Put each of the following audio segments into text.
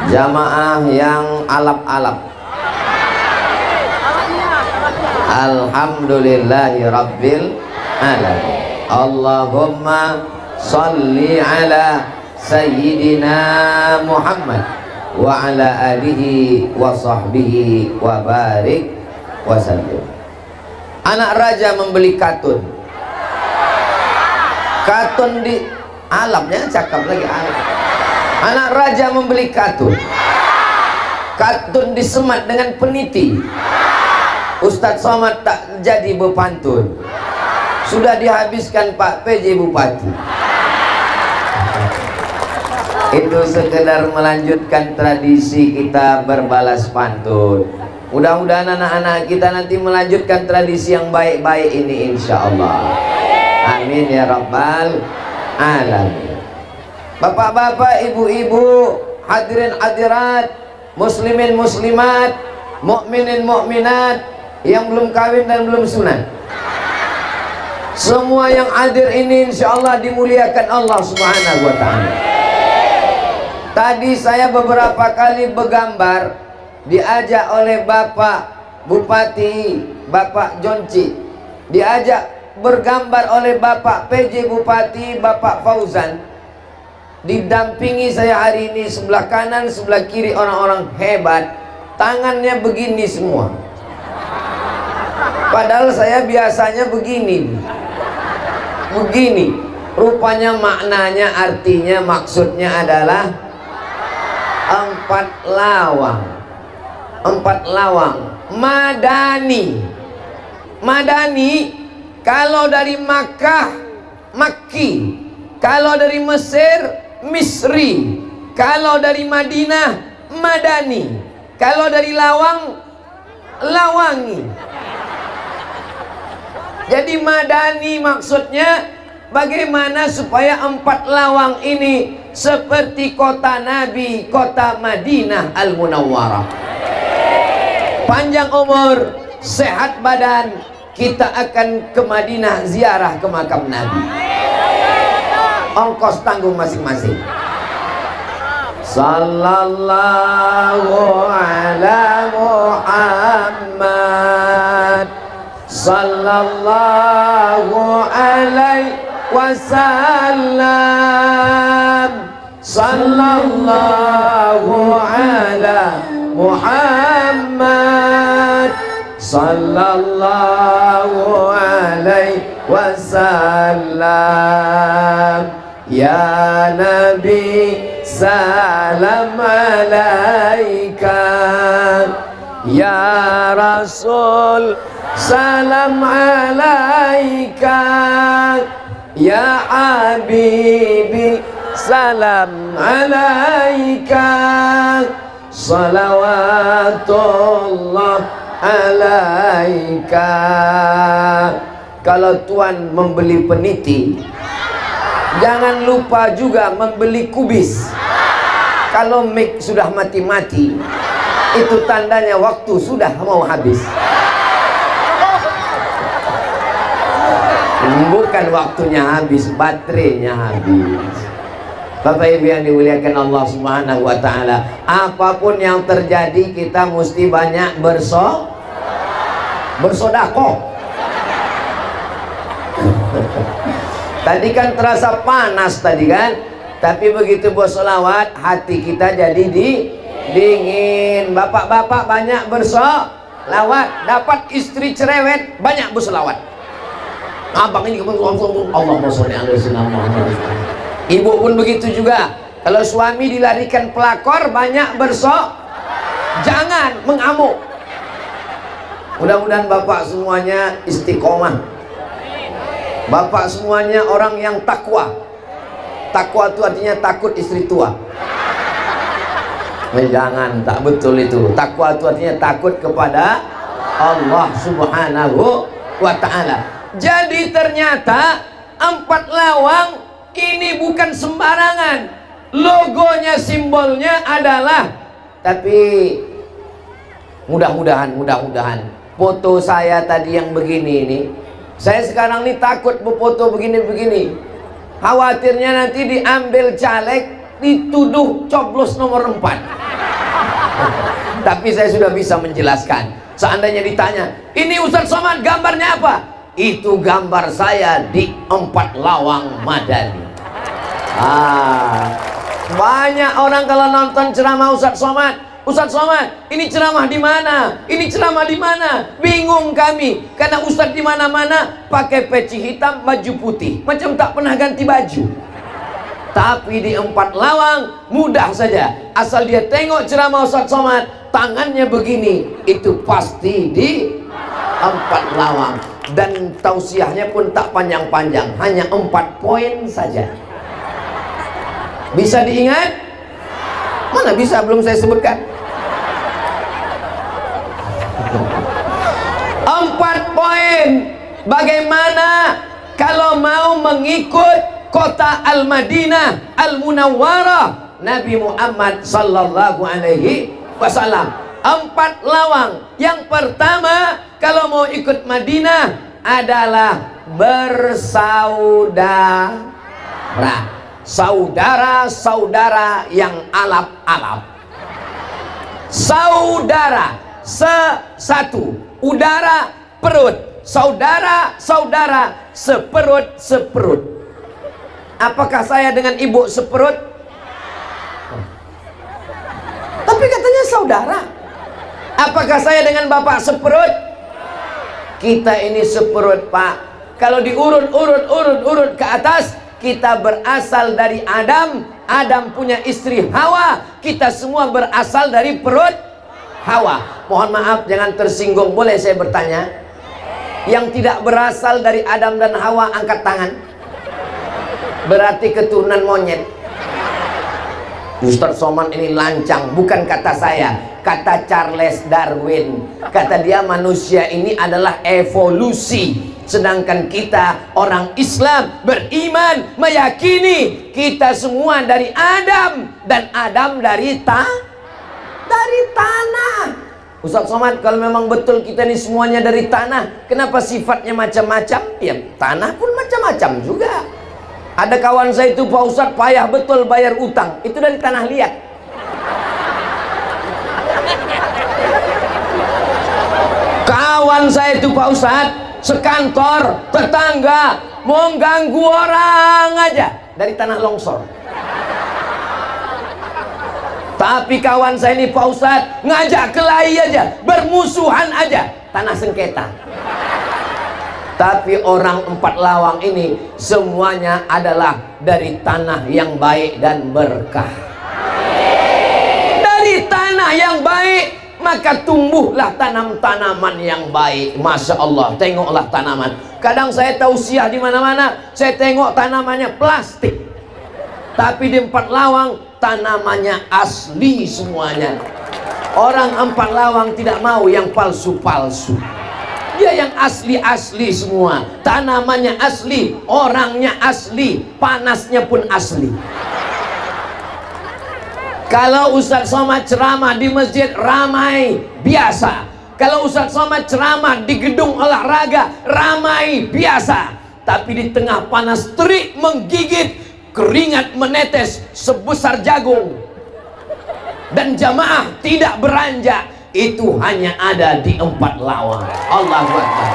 Jamaah yang alap-alap. Alhamdulillahi Rabbil Alamin. Allahumma salli ala Sayyidina Muhammad wa ala alihi wa sahbihi wa barik wa sallim. Anak raja membeli katun. Katun di alamnya cakap lagi alam. Anak raja membeli katun. Katun disemat dengan peniti. Ustadz Somad tak jadi berpantun. Sudah dihabiskan Pak PJ Bupati. Itu sekedar melanjutkan tradisi kita berbalas pantun. Mudah-mudahan anak-anak kita nanti melanjutkan tradisi yang baik-baik ini, insya Allah. Amin ya rabbal alamin. Bapak-bapak, ibu-ibu, hadirin hadirat, muslimin muslimat, mukminin mukminat yang belum kawin dan belum sunat, semua yang hadir ini insya Allah dimuliakan Allah Subhanahu wa ta'ala. Tadi saya beberapa kali bergambar, diajak oleh Bapak Bupati, Bapak Jonci, diajak bergambar oleh Bapak PJ Bupati, Bapak Fauzan, didampingi saya hari ini. Sebelah kanan sebelah kiri orang-orang hebat, tangannya begini semua, padahal saya biasanya begini. Rupanya maknanya, artinya, maksudnya adalah 4 lawang. 4 lawang Madani. Madani kalau dari Makkah Makki, kalau dari Mesir Misri, kalau dari Madinah Madani, kalau dari Lawang Lawangi. Jadi Madani maksudnya bagaimana supaya 4 lawang ini seperti kota Nabi, kota Madinah Al-Munawwarah. Panjang umur, sehat badan, kita akan ke Madinah ziarah ke makam Nabi. Ongkos tanggung masing-masing. Sallallahu ala Muhammad, sallallahu alaihi wasallam, sallallahu ala Muhammad, sallallahu alaihi wasallam. Ya Nabi salam alaika, ya Rasul salam alaika, ya Habibi salam alaika, salawatullah alaika. Kalau Tuan membeli peniti, jangan lupa juga membeli kubis. Kalau mic sudah mati-mati, itu tandanya waktu sudah mau habis. Bukan waktunya habis, baterainya habis. Bapak Ibu yang dimuliakan Allah Subhanahu wa ta'ala, apapun yang terjadi kita mesti banyak bersodakoh. Tadi kan terasa panas tadi kan, tapi begitu bersolawat hati kita jadi dingin. Bapak-bapak banyak bersolawat, dapat istri cerewet banyak bersolawat. Abang ini Allahumma sholli ala sayyidina Muhammad. Ibu pun begitu juga. Kalau suami dilarikan pelakor banyak jangan mengamuk. Mudah-mudahan bapak semuanya istiqomah. Bapak semuanya orang yang takwa. Takwa itu artinya takut istri tua. Jangan, tak betul itu. Takwa itu artinya takut kepada Allah Subhanahu wa ta'ala. Jadi ternyata 4 lawang ini bukan sembarangan. Logonya, simbolnya adalah, tapi mudah-mudahan foto saya tadi yang begini ini, saya sekarang ini takut berfoto begini-begini. Khawatirnya nanti diambil caleg, dituduh coblos nomor 4. Tapi saya sudah bisa menjelaskan. Seandainya ditanya, ini Ustadz Somad gambarnya apa? Itu gambar saya di 4 Lawang Madani. Banyak orang kalau nonton ceramah Ustadz Somad, Ustadz Somad, ini ceramah di mana? Ini ceramah di mana? Bingung kami, karena Ustadz di mana-mana pakai peci hitam, baju putih, macam tak pernah ganti baju. Tapi di 4 Lawang mudah saja, asal dia tengok ceramah Ustadz Somad, tangannya begini, itu pasti di 4 Lawang. Dan tausiahnya pun tak panjang-panjang, hanya 4 poin saja. Bisa diingat? Mana bisa, belum saya sebutkan. 4 poin. Bagaimana kalau mau mengikut kota Al-Madinah Al-Munawwarah Nabi Muhammad sallallahu alaihi wasallam? 4 lawang. Yang pertama, kalau mau ikut Madinah adalah bersaudara. Saudara-saudara yang alap-alap. Saudara satu, udara perut. Saudara-saudara seperut-seperut. Apakah saya dengan ibu seperut? Tapi katanya saudara. Apakah saya dengan bapak seperut? Kita ini seperut, Pak. Kalau diurut-urut ke atas, kita berasal dari Adam. Adam punya istri Hawa. Kita semua berasal dari perut Hawa. Mohon maaf, jangan tersinggung. Boleh saya bertanya? Yang tidak berasal dari Adam dan Hawa, angkat tangan. Berarti keturunan monyet. Ustadz Somad ini lancang. Bukan kata saya, kata Charles Darwin. Kata dia, manusia ini adalah evolusi. Sedangkan kita orang Islam beriman, meyakini kita semua dari Adam, dan Adam dari tanah. Ustadz Somad, kalau memang betul kita ini semuanya dari tanah, kenapa sifatnya macam-macam? Ya tanah pun macam-macam juga. Ada kawan saya itu, Pak Ustadz, payah betul bayar utang, itu dari tanah liat. Kawan saya itu, Pak Ustadz, sekantor, tetangga, mau ganggu orang aja, dari tanah longsor. Tapi kawan saya ini, Pak Ustadz, ngajak kelahi aja, bermusuhan aja, tanah sengketa. Tapi orang 4 lawang ini semuanya adalah dari tanah yang baik dan berkah. Dari tanah yang baik, maka tumbuhlah tanam-tanaman yang baik. Masya Allah, tengoklah tanaman. Kadang saya tausiah di mana-mana, saya tengok tanamannya plastik. Tapi di 4 lawang tanamannya asli semuanya. Orang 4 lawang tidak mau yang palsu-palsu. Dia yang asli-asli semua. Tanamannya asli, orangnya asli, panasnya pun asli. Kalau Ustadz Somad ceramah di masjid ramai, biasa. Kalau Ustadz Somad ceramah di gedung olahraga ramai, biasa. Tapi di tengah panas terik menggigit, keringat menetes sebesar jagung, dan jamaah tidak beranjak, itu hanya ada di 4 lawang. Allahu Akbar.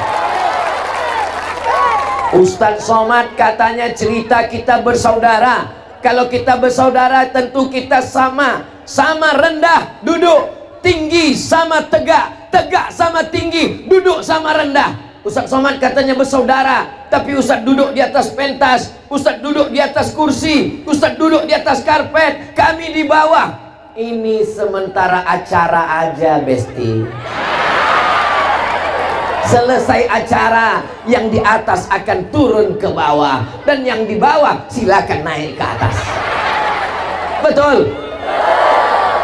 Ustadz Somad katanya cerita kita bersaudara. Kalau kita bersaudara tentu kita sama rendah duduk, tinggi sama tegak, tegak sama tinggi, duduk sama rendah. Ustadz Somad katanya bersaudara, tapi Ustadz duduk di atas pentas, Ustadz duduk di atas kursi, Ustadz duduk di atas karpet, kami di bawah. Ini sementara acara aja, Besti. Selesai acara, yang di atas akan turun ke bawah, dan yang di bawah silakan naik ke atas. Betul?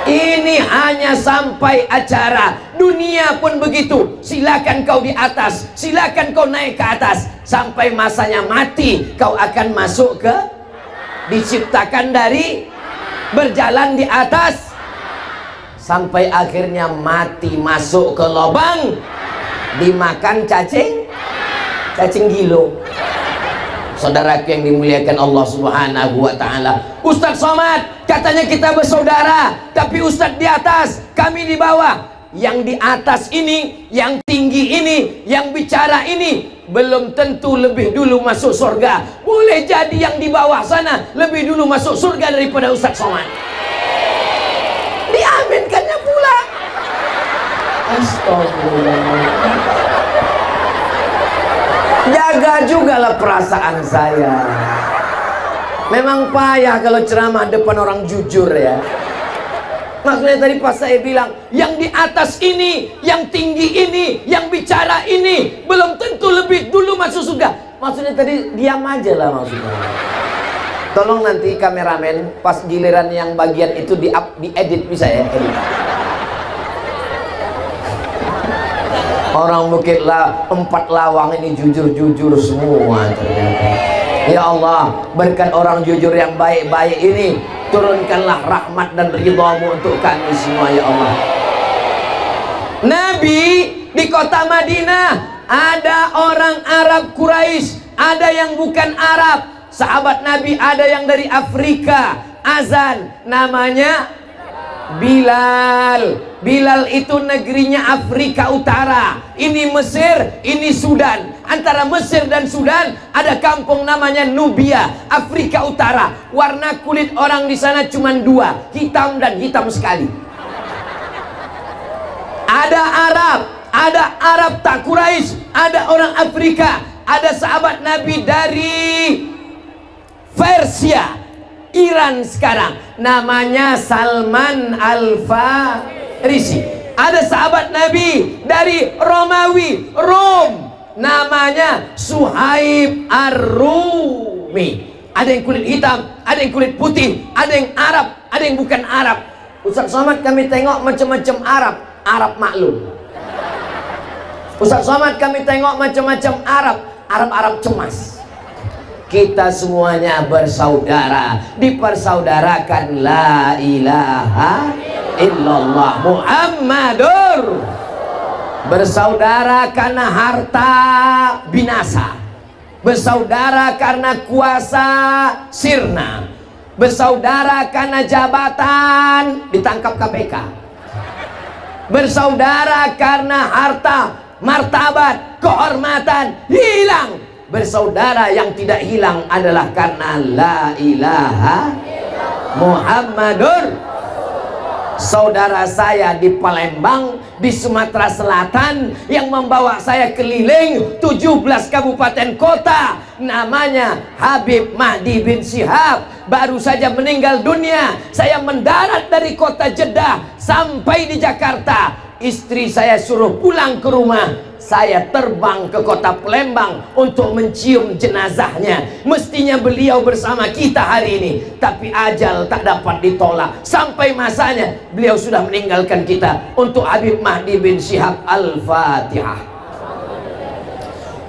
Ini hanya sampai acara. Dunia pun begitu. Silakan kau di atas, silakan kau naik ke atas. Sampai masanya mati, kau akan masuk ke, diciptakan dari, berjalan di atas, sampai akhirnya mati, masuk ke lubang, dimakan cacing gilo. Saudaraku yang dimuliakan Allah Subhanahu wa Ta'ala, Ustadz Somad katanya kita bersaudara, tapi Ustadz di atas, kami di bawah. Yang di atas ini, yang tinggi ini, yang bicara ini belum tentu lebih dulu masuk surga. Boleh jadi yang di bawah sana lebih dulu masuk surga daripada Ustadz Somad. Diaminkannya pula. Astagfirullah. Jaga jugalah perasaan saya. Memang payah kalau ceramah depan orang jujur ya. Maksudnya tadi pas saya bilang, yang di atas ini, yang tinggi ini, yang bicara ini belum tentu lebih dulu masuk surga. Maksudnya tadi diam aja lah maksudnya. Tolong nanti kameramen pas giliran yang bagian itu diedit bisa ya, edit. Orang Bukit 4 Lawang ini jujur-jujur semua ternyata. Ya Allah, berkat orang jujur yang baik-baik ini, turunkanlah rahmat dan ridhamu untuk kami semua ya Allah. Nabi di kota Madinah ada orang Arab Quraisy, ada yang bukan Arab. Sahabat Nabi ada yang dari Afrika, azan namanya Bilal. Bilal itu negerinya Afrika Utara. Ini Mesir, ini Sudan. Antara Mesir dan Sudan ada kampung namanya Nubia, Afrika Utara. Warna kulit orang di sana cuma 2, hitam dan hitam sekali. Ada Arab tak Quraisy, ada orang Afrika, ada sahabat Nabi dari Persia, Iran sekarang, namanya Salman Al-Farisi. Ada sahabat Nabi dari Romawi, Rom, namanya Suhaib Ar-Rumi. Ada yang kulit hitam, ada yang kulit putih, ada yang Arab, ada yang bukan Arab. Ustadz Somad kami tengok macam-macam Arab, Arab maklum. Ustadz Somad kami tengok macam-macam Arab, Arab cemas. Kita semuanya bersaudara, dipersaudarakan la ilaha illallah Muhammadur. Bersaudara karena harta binasa, bersaudara karena kuasa sirna, bersaudara karena jabatan ditangkap KPK, bersaudara karena harta, martabat, kehormatan hilang. Bersaudara yang tidak hilang adalah karena la ilaha Muhammadur. Saudara saya di Palembang, di Sumatera Selatan, yang membawa saya keliling 17 kabupaten kota, namanya Habib Mahdi bin Syihab, baru saja meninggal dunia. Saya mendarat dari kota Jeddah sampai di Jakarta. Istri saya suruh pulang ke rumah, saya terbang ke kota Palembang untuk mencium jenazahnya. Mestinya beliau bersama kita hari ini, tapi ajal tak dapat ditolak. Sampai masanya beliau sudah meninggalkan kita. Untuk Habib Mahdi bin Syihab, Al-Fatihah.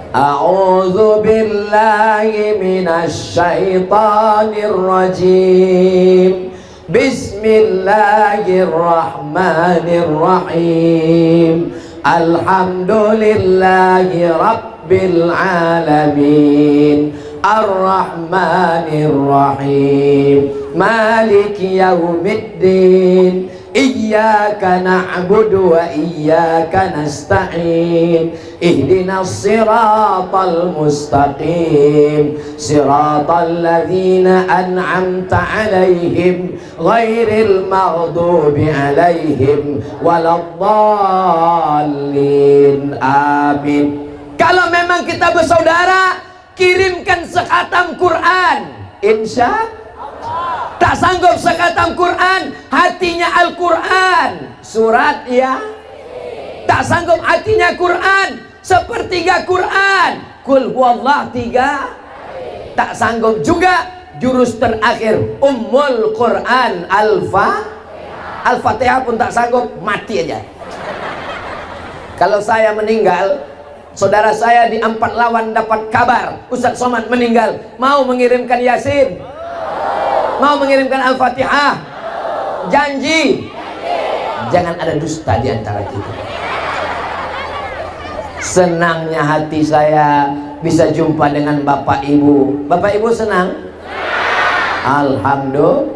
A'udzu billahi minasy syaithanir rajim. Bismillahirrahmanirrahim. Alhamdulillahi Rabbil Alamin, Ar-Rahmanir-Rahim, Maliki Yawmiddin, Iyyaka na'budu wa iyyaka nasta'in, Ihdinas siratal mustaqim, Siratal ladzina an'amta 'alaihim, Ghairil maghdubi 'alaihim waladdallin. Amin. Kalau memang kita bersaudara, kirimkan sekhatam Quran, insya Allah. Tak sanggup sekhatam Quran, hatinya Al-Quran, surat ya. Tak sanggup hatinya Quran, sepertiga Quran, Qul huwallah 3. Tak sanggup juga jurus terakhir Ummul Quran Al-Fatihah pun tak sanggup, mati aja. Kalau saya meninggal, saudara saya di 4 Lawan dapat kabar Ustadz Somad meninggal, mau mengirimkan Yasin? Mau mengirimkan Al-Fatihah? Janji? Jangan ada dusta di antara kita. Senangnya hati saya bisa jumpa dengan Bapak Ibu. Bapak Ibu senang? Alhamdulillah.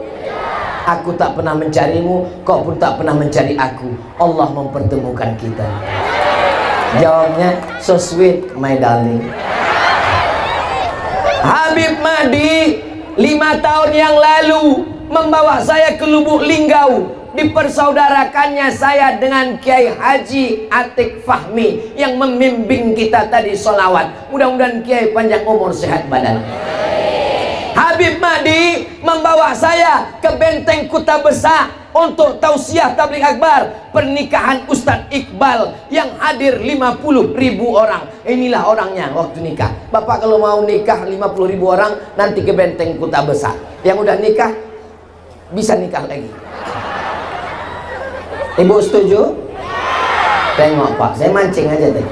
Aku tak pernah mencarimu, kau pun tak pernah mencari aku. Allah mempertemukan kita. Jawabnya so sweet my darling. Habib Mahdi 5 tahun yang lalu membawa saya ke Lubuk Linggau. Dipersaudarakannya saya dengan Kiai Haji Atik Fahmi yang membimbing kita tadi sholawat. Mudah-mudahan Kiai panjang umur sehat badan. Habib Mahdi membawa saya ke Benteng Kuta Besar untuk tausiah tabligh akbar pernikahan Ustadz Iqbal yang hadir 50.000 orang. Inilah orangnya waktu nikah. Bapak kalau mau nikah 50.000 orang, nanti ke Benteng Kuta Besar. Yang udah nikah bisa nikah lagi. Ibu setuju? Tengok Pak, saya mancing aja tadi.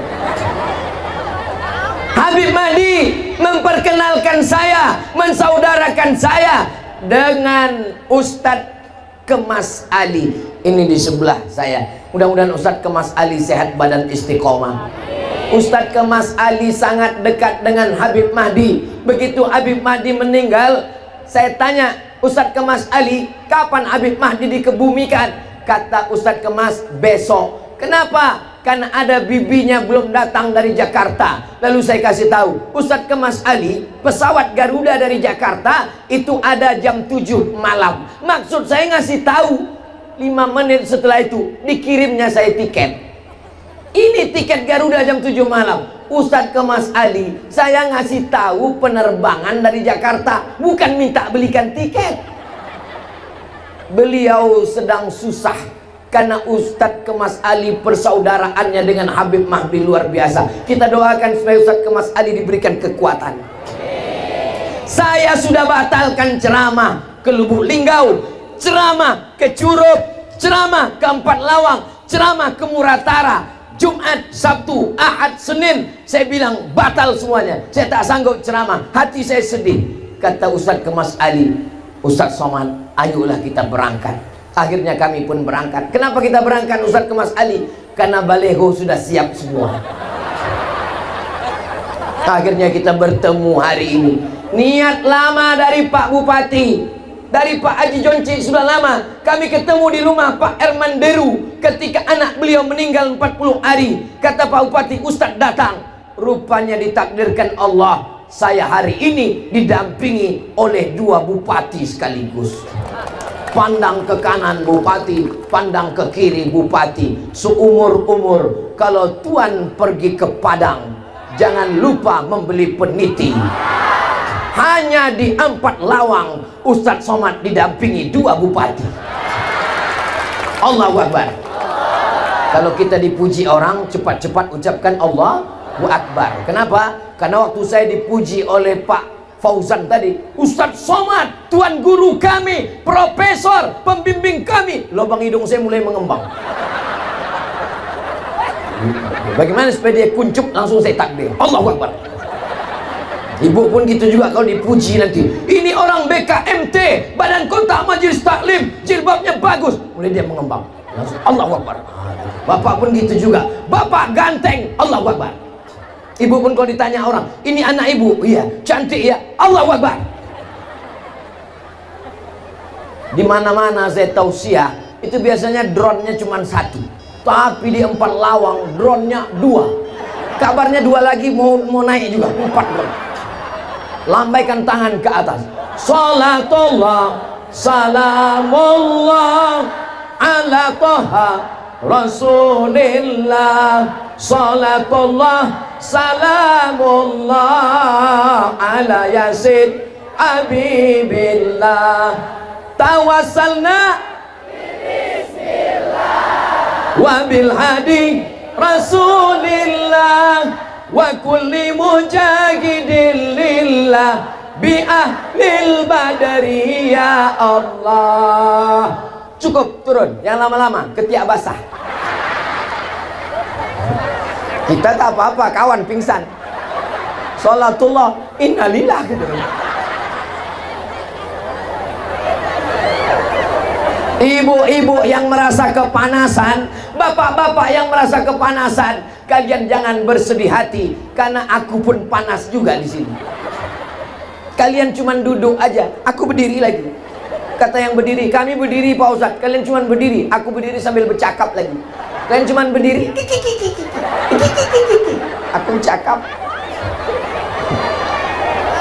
Habib Mahdi memperkenalkan saya, mensaudarakan saya dengan Ustadz Kemas Ali. Ini di sebelah saya. Mudah-mudahan Ustadz Kemas Ali sehat badan istiqomah. Ustadz Kemas Ali sangat dekat dengan Habib Mahdi. Begitu Habib Mahdi meninggal, saya tanya Ustadz Kemas Ali, kapan Habib Mahdi dikebumikan? Kata Ustadz Kemas, besok. Kenapa? Karena ada bibinya belum datang dari Jakarta. Lalu saya kasih tahu, Ustadz Kemas Ali, pesawat Garuda dari Jakarta itu ada jam 7 malam. Maksud saya ngasih tahu 5 menit setelah itu dikirimnya saya tiket. Ini tiket Garuda jam 7 malam. Ustadz Kemas Ali, saya ngasih tahu penerbangan dari Jakarta, bukan minta belikan tiket. Beliau sedang susah karena Ustadz Kemas Ali persaudaraannya dengan Habib Mahdi luar biasa. Kita doakan supaya Ustadz Kemas Ali diberikan kekuatan. Saya sudah batalkan ceramah ke Lubuk Linggau, ceramah ke Curup, ceramah ke Empat Lawang, ceramah ke Muratara, Jumat, Sabtu, Ahad, Senin. Saya bilang batal semuanya. Saya tak sanggup ceramah, hati saya sedih. Kata Ustadz Kemas Ali, Ustadz Somad, ayolah kita berangkat. Akhirnya kami pun berangkat. Kenapa kita berangkat Ustadz Kemas Ali? Karena baleho sudah siap semua. Akhirnya kita bertemu hari ini. Niat lama dari Pak Bupati, dari Pak Haji Jonci sudah lama. Kami ketemu di rumah Pak Erman Deru ketika anak beliau meninggal 40 hari. Kata Pak Bupati, Ustadz datang. Rupanya ditakdirkan Allah, saya hari ini didampingi oleh 2 bupati sekaligus. Pandang ke kanan bupati, pandang ke kiri bupati. Seumur-umur kalau Tuan pergi ke Padang, jangan lupa membeli peniti. Hanya di Empat Lawang Ustadz Somad didampingi 2 bupati. Allahu Akbar. Kalau kita dipuji orang, cepat-cepat ucapkan Allahu Akbar. Kenapa? Karena waktu saya dipuji oleh Pak Fauzan tadi, Ustadz Somad, Tuan Guru kami, Profesor, pembimbing kami, lubang hidung saya mulai mengembang. Bagaimana supaya dia kuncup, langsung saya takbir, Allahu Akbar. Ibu pun gitu juga kalau dipuji nanti, ini orang BKMT, Badan Kota Majelis Taklim, jilbabnya bagus, mulai dia mengembang, langsung Allahu Akbar. Bapak pun gitu juga, Bapak ganteng, Allahu Akbar. Ibu pun kalau ditanya orang, ini anak ibu, iya, cantik ya, Allahu Akbar. Di mana-mana saya tausiah, itu biasanya drone-nya cuma 1, tapi di Empat Lawang drone-nya 2. Kabarnya 2 lagi mau naik juga, 4 drone. Lambaikan tangan ke atas. Salatullah, salamullah ala Toha Rasulillah. Salatullah, salamullah ala Yasin Habibillah. Tawassalna bismillah wa bil hadi Rasulillah wa kulli mujahidin lillah bi ahlil badari ya Allah. Cukup turun, yang lama-lama ketiak basah. Kita tak apa-apa, kawan pingsan. Salatullah, innalillah gitu. Ibu-ibu yang merasa kepanasan, bapak-bapak yang merasa kepanasan, kalian jangan bersedih hati, karena aku pun panas juga di sini. Kalian cuman duduk aja, aku berdiri lagi. Kata yang berdiri, kami berdiri Pak Ustadz. Kalian cuman berdiri, aku berdiri sambil bercakap lagi. Kalian cuman berdiri, aku cakap.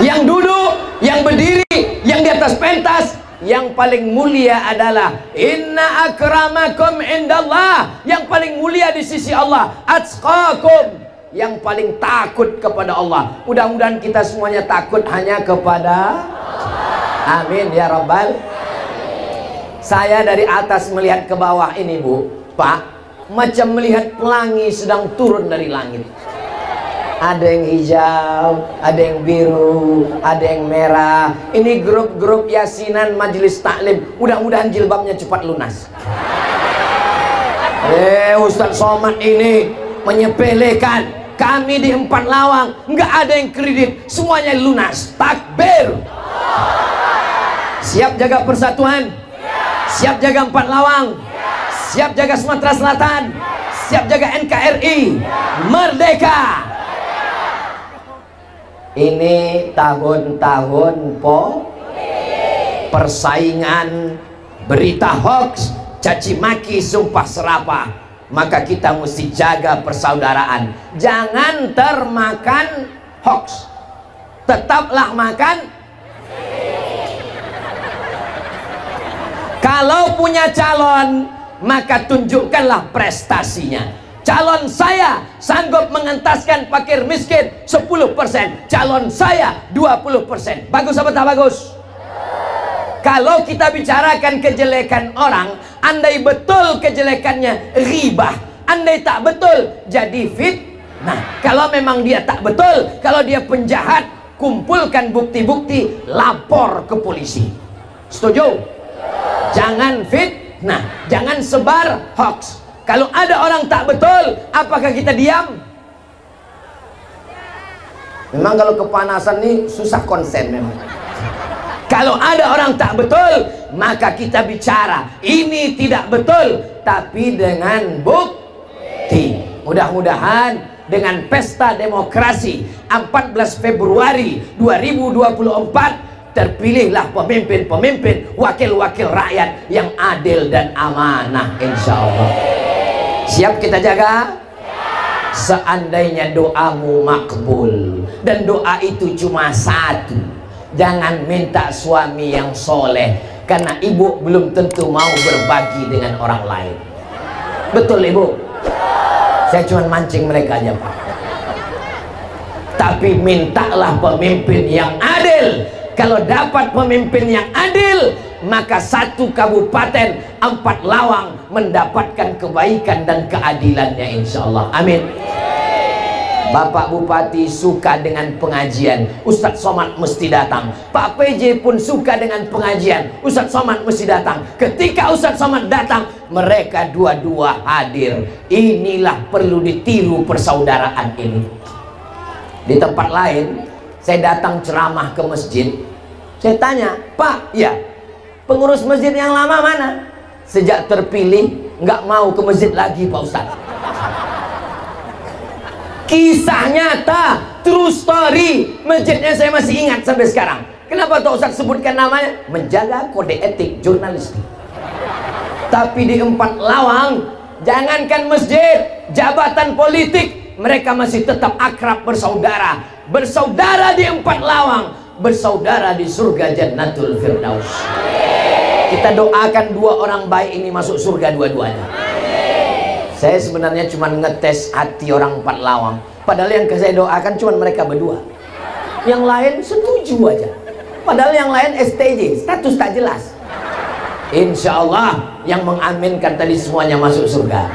Yang duduk, yang berdiri, yang di atas pentas, yang paling mulia adalah inna akramakum indallah, yang paling mulia di sisi Allah atqakum, yang paling takut kepada Allah. Mudah-mudahan kita semuanya takut hanya kepada Allah. Amin ya rabbal. Saya dari atas melihat ke bawah ini Bu, Pak, macam melihat pelangi sedang turun dari langit. Ada yang hijau, ada yang biru, ada yang merah. Ini grup-grup yasinan majelis taklim. Mudah-mudahan jilbabnya cepat lunas. Ustadz Somad ini menyepelekan. Kami di 4 Lawang nggak ada yang kredit, semuanya lunas. Takbir. Siap jaga persatuan, siap jaga 4 Lawang, siap jaga Sumatera Selatan, siap jaga NKRI. Merdeka. Ini tahun-tahun persaingan, berita hoax, caci maki, sumpah serapah. Maka kita mesti jaga persaudaraan, jangan termakan hoax. Tetaplah makan. Kalau punya calon, maka tunjukkanlah prestasinya. Calon saya sanggup mengentaskan fakir miskin 10%. Calon saya 20%. Bagus apa tak bagus? Kalau kita bicarakan kejelekan orang, andai betul kejelekannya ghibah, andai tak betul jadi fitnah. Kalau memang dia tak betul, kalau dia penjahat, kumpulkan bukti-bukti, lapor ke polisi. Setuju? Jangan fitnah, jangan sebar hoax. Kalau ada orang tak betul, apakah kita diam? Memang kalau kepanasan nih susah konsen memang. Kalau ada orang tak betul, maka kita bicara. Ini tidak betul, tapi dengan bukti. Mudah-mudahan dengan pesta demokrasi 14 Februari 2024 terpilihlah pemimpin-pemimpin, wakil-wakil rakyat yang adil dan amanah, insya Allah. Siap kita jaga? Seandainya doamu makbul, dan doa itu cuma satu, jangan minta suami yang soleh, karena ibu belum tentu mau berbagi dengan orang lain. Betul ibu? Saya cuma mancing mereka aja Pak. Tapi mintalah pemimpin yang adil. Kalau dapat pemimpin yang adil, maka 1 kabupaten 4 Lawang mendapatkan kebaikan dan keadilannya, insya Allah. Amin. Bapak Bupati suka dengan pengajian, Ustadz Somad mesti datang. Pak PJ pun suka dengan pengajian, Ustadz Somad mesti datang. Ketika Ustadz Somad datang, mereka dua-dua hadir. Inilah perlu ditiru persaudaraan ini. Di tempat lain, saya datang ceramah ke masjid. Saya tanya, Pak, ya, pengurus masjid yang lama mana? Sejak terpilih nggak mau ke masjid lagi Pak Ustadz. Kisah nyata, true story. Masjidnya saya masih ingat sampai sekarang. Kenapa Pak Ustadz sebutkan namanya? Menjaga kode etik jurnalistik. Tapi di 4 Lawang, jangankan masjid, jabatan politik, mereka masih tetap akrab bersaudara. Bersaudara di 4 Lawang, bersaudara di surga Jannatul Firdaus. Kita doakan 2 orang baik ini masuk surga dua-duanya. Saya sebenarnya cuma ngetes hati orang 4 Lawang. Padahal yang saya doakan cuma mereka berdua. Yang lain setuju aja. Padahal yang lain STJ, status tak jelas. Insya Allah yang mengaminkan tadi semuanya masuk surga.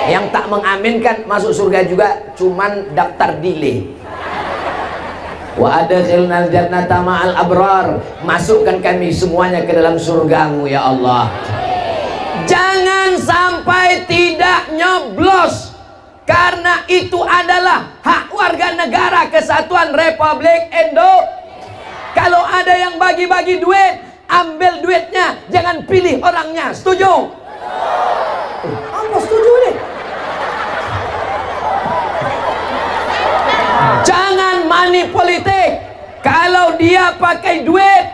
Yang tak mengaminkan masuk surga juga cuman daftar delay. Wa adkhilnal jannata ma'al abrar. Masukkan kami semuanya ke dalam surgamu ya Allah. Jangan sampai tidak nyoblos, karena itu adalah hak warga negara kesatuan Republik Indonesia. Kalau ada yang bagi-bagi duit, ambil duitnya, jangan pilih orangnya. Setuju? Apa setuju nih? Jangan money politik. Kalau dia pakai duit,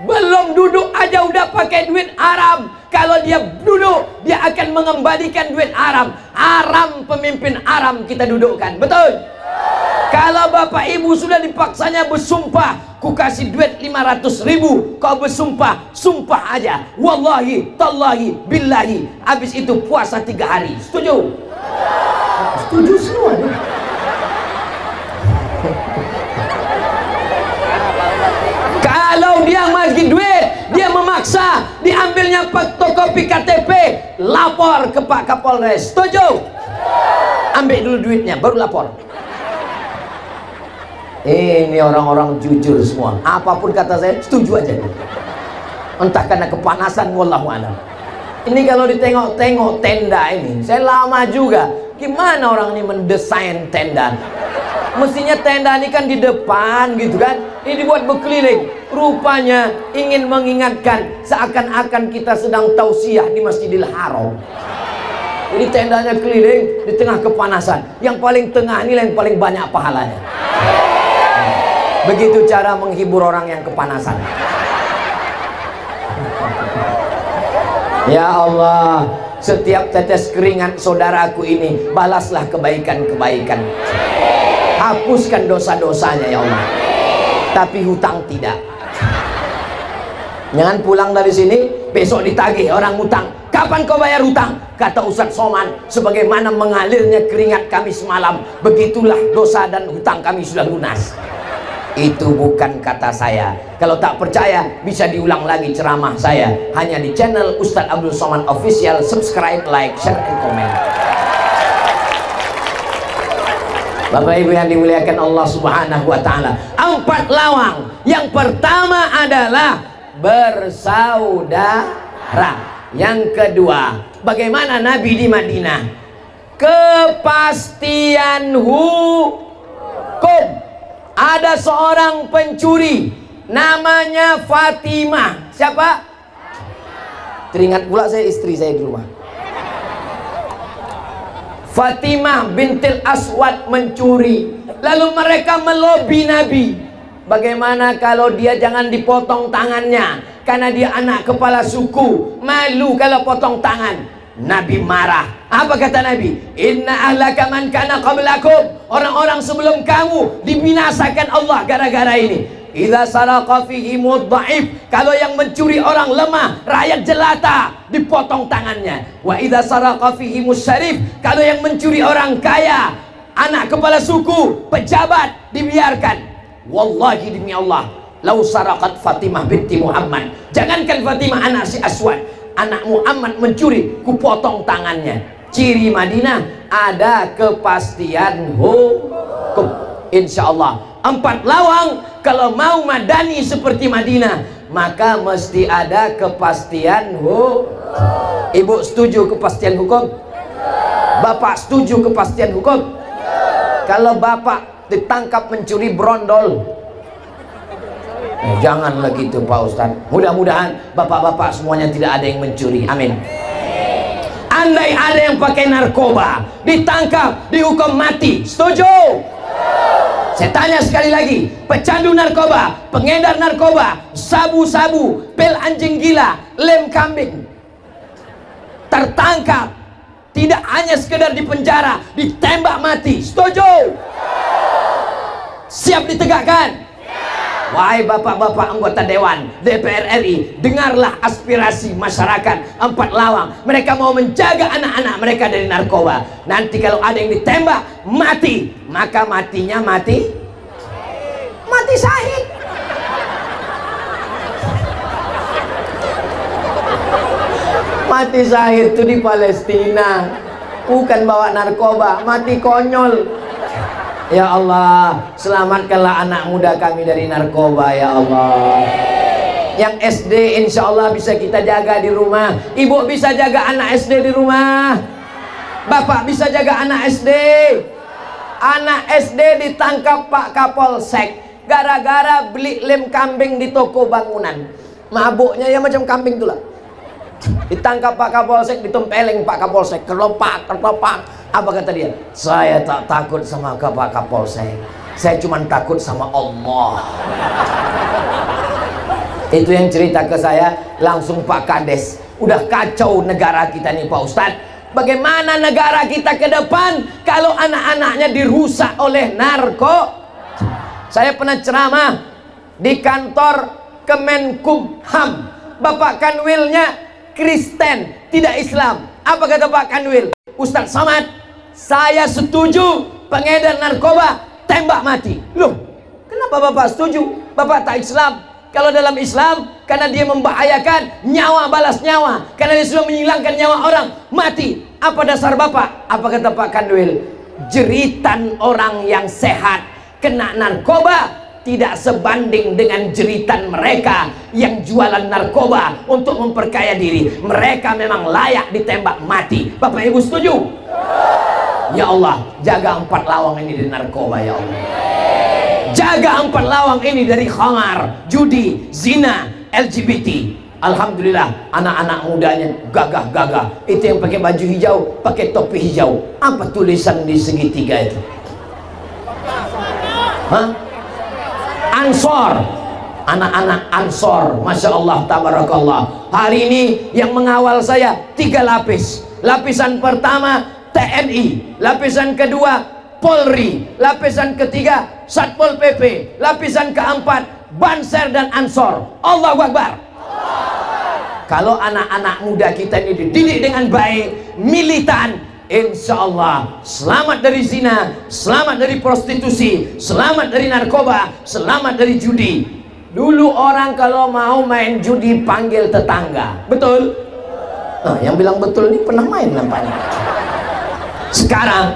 belum duduk aja udah pakai duit haram. Kalau dia duduk, dia akan mengembalikan duit haram. Haram, pemimpin haram kita dudukkan. Betul? Kalau bapak ibu sudah dipaksanya bersumpah, ku kasih duit 500.000, kau bersumpah, sumpah aja, wallahi, tallahi, billahi. Habis itu puasa 3 hari. Setuju? Setuju semua nih. Kalau dia bagi duit, dia memaksa, diambilnya fotokopi KTP, lapor ke Pak Kapolres. Setuju? Ambil dulu duitnya, baru lapor. Ini orang-orang jujur semua. Apapun kata saya, setuju aja. Entah karena kepanasan, wallahu a'lam. Ini kalau ditengok-tengok tenda ini, saya lama juga. Gimana orang ini mendesain tenda? Mestinya tenda ini kan di depan gitu kan. Ini dibuat berkeliling. Rupanya ingin mengingatkan seakan-akan kita sedang tausiah di Masjidil Haram. Ini tendanya keliling di tengah kepanasan. Yang paling tengah ini yang paling banyak pahalanya. Begitu cara menghibur orang yang kepanasan. Ya Allah, setiap tetes keringat saudaraku ini, balaslah kebaikan-kebaikan. Hapuskan dosa-dosanya ya Allah. Tapi hutang tidak. Jangan pulang dari sini, besok ditagih orang hutang. Kapan kau bayar hutang? Kata Ustadz Somad, sebagaimana mengalirnya keringat kami semalam, begitulah dosa dan hutang kami sudah lunas. Itu bukan kata saya. Kalau tak percaya bisa diulang lagi ceramah saya hanya di channel Ustadz Abdul Somad Official. Subscribe, like, share, and comment. Bapak Ibu yang dimuliakan Allah Subhanahu wa taala. 4 lawang. Yang pertama adalah bersaudara. Yang kedua, bagaimana Nabi di Madinah? Kepastian hukum. Ada seorang pencuri namanya Fatimah. Siapa? Teringat pula saya istri saya di rumah. Fatimah bintil Aswad mencuri. Lalu mereka melobi Nabi. Bagaimana kalau dia jangan dipotong tangannya? Karena dia anak kepala suku. Malu kalau potong tangan. Nabi marah. Apa kata Nabi? Inna ahlaka man kana qablakum. Orang-orang sebelum kamu dibinasakan Allah gara-gara ini. Idza saraqa fihi mudha'if. Kalau yang mencuri orang lemah, rakyat jelata, dipotong tangannya. Wa idza saraqa fihi musyarif. Kalau yang mencuri orang kaya, anak kepala suku, pejabat, dibiarkan. Wallahi demi Allah, lau saraqat Fatimah binti Muhammad. Jangankan Fatimah anak si Aswad, anak Muhammad mencuri, kupotong tangannya. Ciri Madinah ada kepastian hukum. Insya Allah 4 lawang. Kalau mau madani seperti Madinah, maka mesti ada kepastian hukum. Ibu setuju kepastian hukum? Bapak setuju kepastian hukum? Kalau bapak ditangkap mencuri brondol, janganlah gitu Pak Ustadz. Mudah-mudahan bapak-bapak semuanya tidak ada yang mencuri. Amin. Andai ada yang pakai narkoba, ditangkap, dihukum mati, setuju? Saya tanya sekali lagi, pecandu narkoba, pengedar narkoba, sabu-sabu, pil anjing gila, lem kambing, tertangkap, tidak hanya sekedar dipenjara, ditembak mati, setuju? Siap ditegakkan? Wahai bapak-bapak anggota Dewan DPR RI, dengarlah aspirasi masyarakat 4 lawang. Mereka mau menjaga anak-anak mereka dari narkoba. Nanti kalau ada yang ditembak mati, maka matinya mati syahid. Mati syahid itu di Palestina, bukan bawa narkoba, mati konyol. Ya Allah, selamatkanlah anak muda kami dari narkoba ya Allah. Yang SD insya Allah bisa kita jaga di rumah. Ibu bisa jaga anak SD di rumah. Bapak bisa jaga anak SD. Anak SD ditangkap Pak Kapolsek gara-gara beli lem kambing di toko bangunan. Mabuknya ya macam kambing itulah. Ditangkap Pak Kapolsek, ditempeleng Pak Kapolsek, kelopak. Apa kata dia? Saya tak takut sama Pak Kapolsek. Saya cuma takut sama Allah. Itu yang cerita ke saya. Langsung Pak Kades, udah kacau negara kita nih Pak Ustadz. Bagaimana negara kita ke depan kalau anak-anaknya dirusak oleh narko? Saya pernah ceramah di kantor Kemenkumham. Bapak Kanwilnya Kristen, tidak Islam. Apa kata Pak Kanwil? Ustadz Somad, saya setuju pengedar narkoba tembak mati. Loh, kenapa Bapak setuju? Bapak tak Islam. Kalau dalam Islam, karena dia membahayakan nyawa balas nyawa, karena dia sudah menghilangkan nyawa orang, mati. Apa dasar Bapak? Apa kata Pak Kanwil? Jeritan orang yang sehat kena narkoba tidak sebanding dengan jeritan mereka yang jualan narkoba untuk memperkaya diri. Mereka memang layak ditembak mati. Bapak Ibu setuju? Ya Allah, jaga 4 lawang ini dari narkoba ya Allah. Jaga 4 lawang ini dari khamar, judi, zina, LGBT. Alhamdulillah anak-anak mudanya gagah-gagah. Itu yang pakai baju hijau, pakai topi hijau. Apa tulisan di segitiga itu? Hah? Ansor. Anak-anak Ansor, Masya Allah, tabarakallah. Hari ini yang mengawal saya 3 lapis. Lapisan pertama TNI, lapisan kedua Polri, lapisan ketiga Satpol PP, lapisan keempat Banser dan Ansor. Allahu Akbar. Kalau anak-anak muda kita ini dididik dengan baik, militan, insya Allah selamat dari zina, selamat dari prostitusi, selamat dari narkoba, selamat dari judi. Dulu orang kalau mau main judi panggil tetangga, betul? Nah, yang bilang betul ini pernah main nampaknya. Sekarang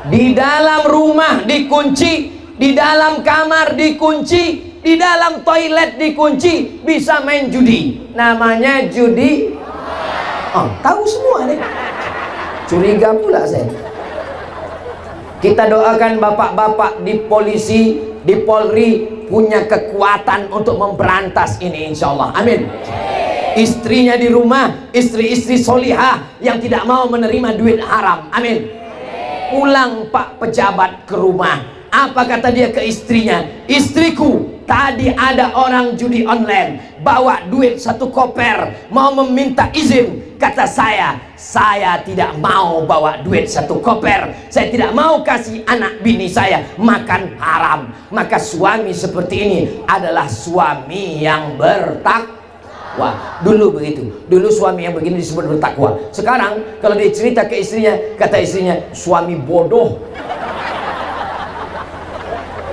di dalam rumah dikunci, di dalam kamar dikunci, di dalam toilet dikunci, bisa main judi. Namanya judi. Oh, tahu semua nih. Curiga pula saya. Kita doakan bapak-bapak di polisi, di Polri punya kekuatan untuk memberantas ini insya Allah. Amin. Istrinya di rumah, istri-istri solihah yang tidak mau menerima duit haram. Amin. Pulang Pak pejabat ke rumah, apa kata dia ke istrinya? Istriku, tadi ada orang judi online bawa duit 1 koper, mau meminta izin. Kata saya tidak mau bawa duit 1 koper. Saya tidak mau kasih anak bini saya makan haram. Maka suami seperti ini adalah suami yang bertakwa. Dulu begitu, dulu suami yang begini disebut bertakwa. Sekarang kalau dia cerita ke istrinya, kata istrinya suami bodoh.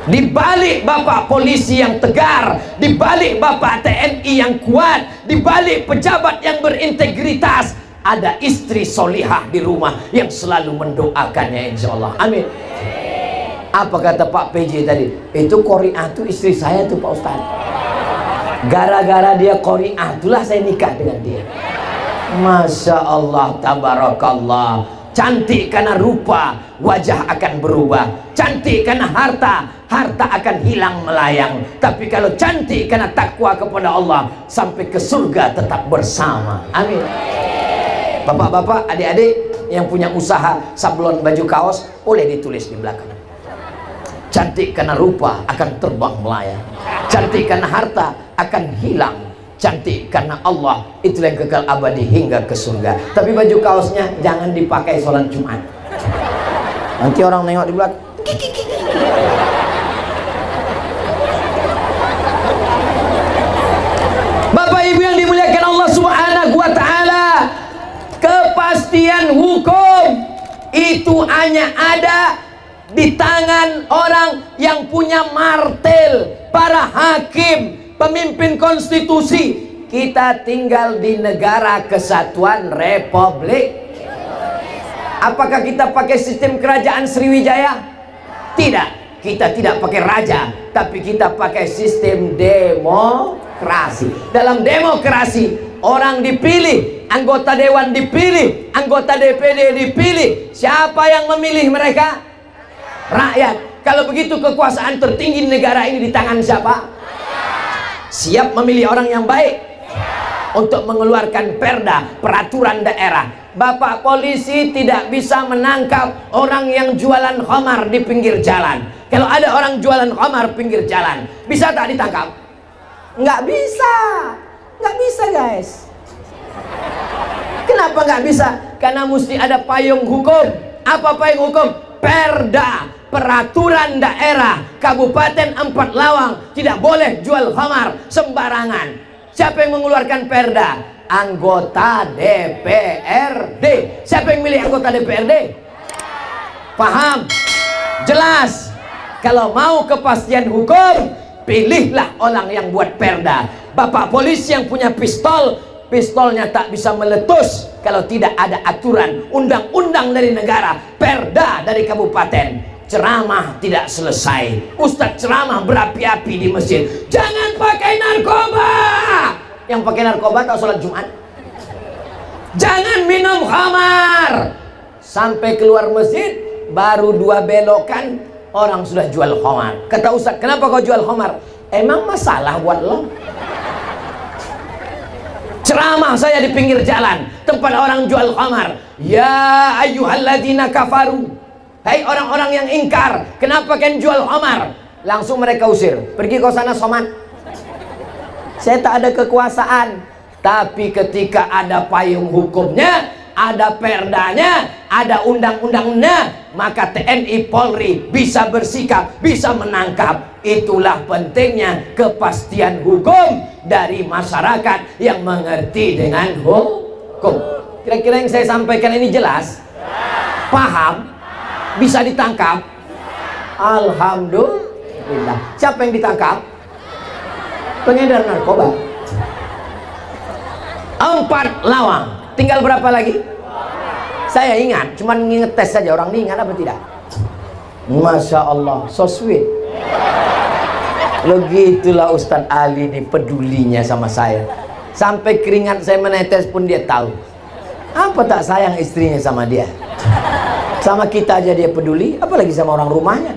Di balik bapak polisi yang tegar, di balik bapak TNI yang kuat, di balik pejabat yang berintegritas, ada istri solihah di rumah yang selalu mendoakannya insya Allah. Amin. Apa kata Pak PJ tadi? Itu Qori'ah tuh istri saya tuh Pak Ustadz. Gara-gara dia Qori'ah itulah saya nikah dengan dia. Masya Allah, tabarakallah. Cantik karena rupa, wajah akan berubah. Cantik karena harta, harta akan hilang melayang. Tapi kalau cantik karena takwa kepada Allah, sampai ke surga tetap bersama. Amin. Bapak-bapak, adik-adik yang punya usaha sablon baju kaos, boleh ditulis di belakang. Cantik karena rupa akan terbang melayang. Cantik karena harta akan hilang. Cantik karena Allah, itulah yang kekal abadi hingga ke surga. Tapi baju kaosnya jangan dipakai sholat Jumat. Nanti orang nengok di belakang. Bapak Ibu yang dimuliakan Allah Subhanahu wa Ta'ala, kepastian hukum itu hanya ada di tangan orang yang punya martel, para hakim, pemimpin konstitusi. Kita tinggal di negara kesatuan Republik. Apakah kita pakai sistem kerajaan Sriwijaya? Tidak, kita tidak pakai raja, tapi kita pakai sistem demokrasi. Dalam demokrasi, orang dipilih, anggota dewan dipilih, anggota DPD dipilih. Siapa yang memilih mereka? Rakyat. Kalau begitu kekuasaan tertinggi negara ini di tangan siapa? Siap memilih orang yang baik? untuk mengeluarkan perda, peraturan daerah. Bapak polisi tidak bisa menangkap orang yang jualan khamar di pinggir jalan. Kalau ada orang jualan khamar pinggir jalan, bisa tak ditangkap? Nggak bisa. Nggak bisa, guys. Kenapa nggak bisa? Karena mesti ada payung hukum. Apa payung hukum? Perda, peraturan daerah Kabupaten Empat Lawang tidak boleh jual khamar sembarangan. Siapa yang mengeluarkan perda? Anggota DPRD. Siapa yang milih anggota DPRD? Paham? Jelas? Kalau mau kepastian hukum, pilihlah orang yang buat perda. Bapak polisi yang punya pistol, pistolnya tak bisa meletus kalau tidak ada aturan, undang-undang dari negara, perda dari kabupaten. Ceramah tidak selesai, ustadz ceramah berapi-api di masjid, jangan pakai narkoba. Yang pakai narkoba tak sholat Jumat. Jangan minum khamar. Sampai keluar masjid baru 2 belokan orang sudah jual khamar. Kata ustadz, kenapa kau jual khamar? Emang masalah buat lo? Ceramah saya di pinggir jalan, tempat orang jual khamar. Ya ayyuhalladzina kafaru, hai orang-orang yang ingkar, kenapa kalian jual khamar? Langsung mereka usir, pergi ke sana soman. Saya tak ada kekuasaan. Tapi ketika ada payung hukumnya, ada perdanya, ada undang-undangnya, maka TNI Polri bisa bersikap, bisa menangkap. Itulah pentingnya kepastian hukum dari masyarakat yang mengerti dengan hukum. Kira-kira yang saya sampaikan ini jelas? Paham? Bisa ditangkap? Alhamdulillah. Siapa yang ditangkap? Pengedar narkoba. 4 Lawang. Tinggal berapa lagi? Saya ingat, cuman ngetes saja. Orang ini ingat apa tidak? Masya Allah, so sweet. Begitulah Ustadz Ali ini pedulinya sama saya. Sampai keringat saya menetes pun dia tahu. Apa tak sayang istrinya sama dia? Sama kita aja dia peduli, apalagi sama orang rumahnya.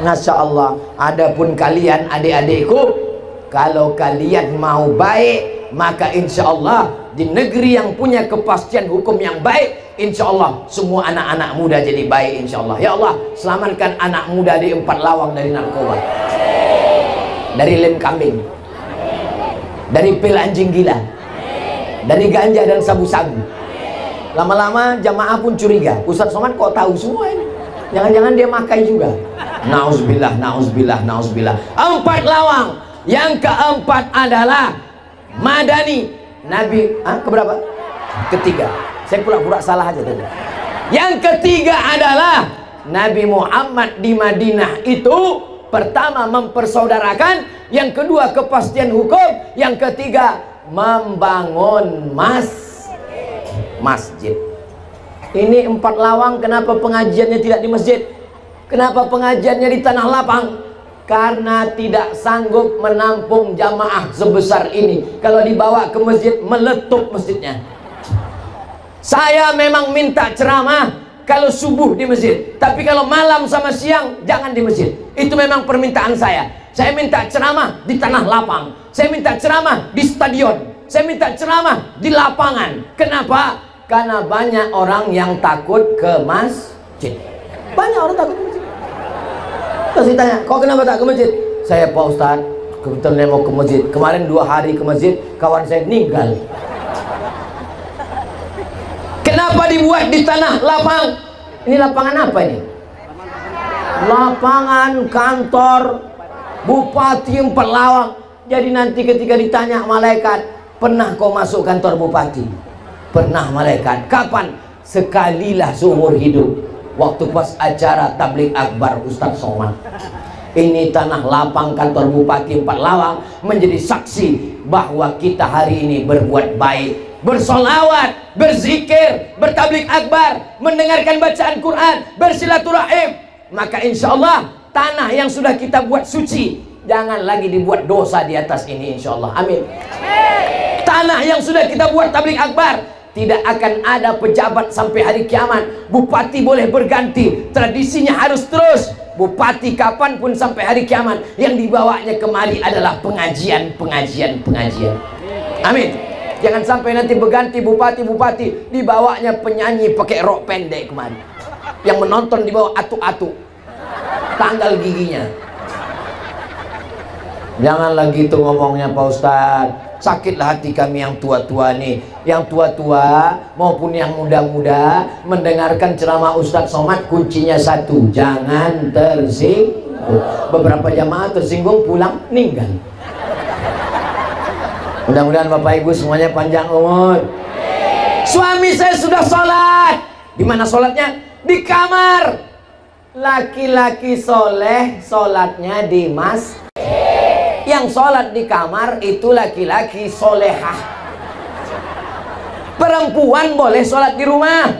Masya Allah. Adapun kalian adik-adikku, kalau kalian mau baik, maka insya Allah di negeri yang punya kepastian hukum yang baik, insya Allah semua anak-anak muda jadi baik insya Allah. Ya Allah, selamatkan anak muda di 4 Lawang dari narkoba, dari lem kambing, dari pil anjing gila, dari ganja dan sabu-sabu. Lama-lama jamaah pun curiga, Ustadz Somad kok tahu semua ini? Jangan-jangan dia makai juga. Nauzubillah, nauzubillah, nauzubillah. 4 Lawang. Yang keempat adalah Madani. Nabi keberapa? Ketiga. Saya pura-pura salah aja tadi. Yang ketiga adalah Nabi Muhammad di Madinah itu pertama mempersaudarakan, yang kedua kepastian hukum, yang ketiga membangun masjid. Ini 4 Lawang, kenapa pengajiannya tidak di masjid? Kenapa pengajiannya di tanah lapang? Karena tidak sanggup menampung jamaah sebesar ini. Kalau dibawa ke masjid, meletup masjidnya. Saya memang minta ceramah kalau subuh di masjid, tapi kalau malam sama siang jangan di masjid. Itu memang permintaan saya. Saya minta ceramah di tanah lapang, saya minta ceramah di stadion, saya minta ceramah di lapangan. Kenapa? Karena banyak orang yang takut ke masjid. Banyak orang takut ke masjid. Terus ditanya, kau kenapa tak ke masjid? Saya, Pak Ustadz, kebetulan mau ke masjid. Kemarin 2 hari ke masjid, kawan saya meninggal. Kenapa dibuat di tanah lapang? Ini lapangan apa ini? Lapangan kantor Bupati 4 Lawang. Jadi nanti ketika ditanya malaikat, pernah kau masuk kantor Bupati? Pernah malaikat. Kapan? Sekalilah seumur hidup. Waktu pas acara tabligh akbar Ustadz Somad. Ini tanah lapang kantor Bupati 4 Lawang menjadi saksi bahwa kita hari ini berbuat baik, bersolawat, berzikir, bertabligh akbar, mendengarkan bacaan Quran, bersilaturahim. Maka insya Allah tanah yang sudah kita buat suci, jangan lagi dibuat dosa di atas ini insya Allah. Amin. Tanah yang sudah kita buat tabligh akbar, tidak akan ada pejabat sampai hari kiamat. Bupati boleh berganti, tradisinya harus terus. Bupati kapanpun sampai hari kiamat, yang dibawanya kemari adalah pengajian. Amin. Jangan sampai nanti berganti bupati-bupati, dibawanya penyanyi pakai rok pendek kemarin. Yang menonton di bawah atuk-atuk. Tanggal giginya. Janganlah gitu ngomongnya Pak Ustadz. Sakitlah hati kami yang tua-tua nih. Yang tua-tua maupun yang muda-muda mendengarkan ceramah Ustadz Somad, kuncinya satu, jangan tersinggung. Beberapa jamaah tersinggung pulang meninggal. Mudah-mudahan Bapak Ibu semuanya panjang umur. Suami saya sudah sholat. Di mana sholatnya? Di kamar. Laki-laki soleh sholatnya di masjid. Yang sholat di kamar itu laki-laki solehah. Perempuan boleh sholat di rumah.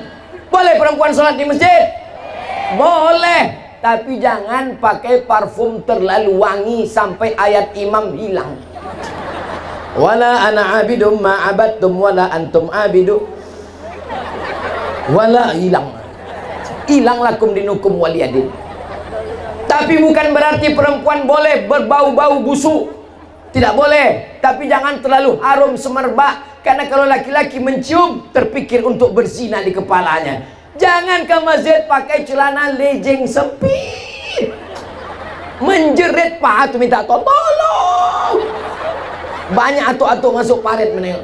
Boleh perempuan sholat di masjid? Boleh. Tapi jangan pakai parfum terlalu wangi sampai ayat imam hilang. Wala ana abidum ma abadtum wala antum abidu. Wala hilang. Hilang lakum dinukum waliyadin. Tapi bukan berarti perempuan boleh berbau-bau busuk. Tidak boleh. Tapi jangan terlalu harum semerbak. Karena kalau laki-laki mencium, terpikir untuk berzina di kepalanya. Jangan ke masjid pakai celana lejeng sempit. Menjerit paha tu minta tolong. Banyak atuk-atuk masuk parit menengok.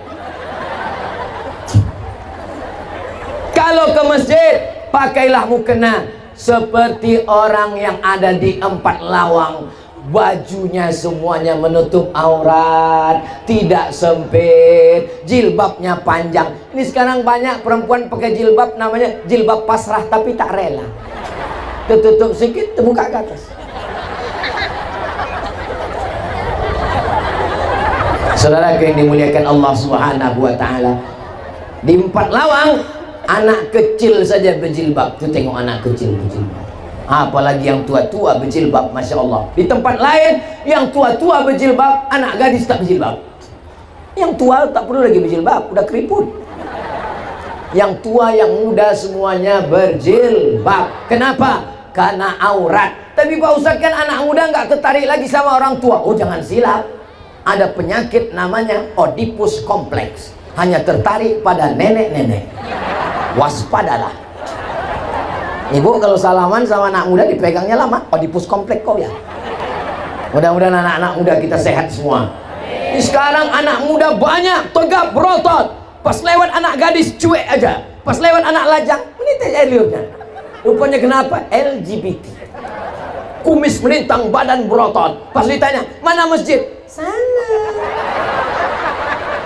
Kalau ke masjid, pakailah mukena seperti orang yang ada di 4 lawang. Bajunya semuanya menutup aurat, tidak sempit, jilbabnya panjang. Ini sekarang banyak perempuan pakai jilbab, namanya jilbab pasrah tapi tak rela. Tertutup sedikit, terbuka ke atas. Saudara yang dimuliakan Allah Subhanahu wa Ta'ala, di 4 lawang anak kecil saja berjilbab. Tuh tengok anak kecil berjilbab, apalagi yang tua-tua berjilbab, Masya Allah. Di tempat lain yang tua-tua berjilbab, anak gadis tak berjilbab. Yang tua tak perlu lagi berjilbab, udah keriput. Yang tua, yang muda semuanya berjilbab. Kenapa? Karena aurat. Tapi Pak Ustadz, kan anak muda nggak tertarik lagi sama orang tua. Oh, jangan silap. Ada penyakit namanya Oedipus kompleks. Hanya tertarik pada nenek-nenek. Waspadalah. Ibu kalau salaman sama anak muda dipegangnya lama, Oedipus kompleks kau ya. Mudah-mudahan anak-anak muda kita sehat semua. Sekarang anak muda banyak tegap berotot. Pas lewat anak gadis cuek aja. Pas lewat anak lajang, ini liurnya. Rupanya kenapa? LGBT. Kumis melintang, badan berotot. Pas ditanya, mana masjid? Sana.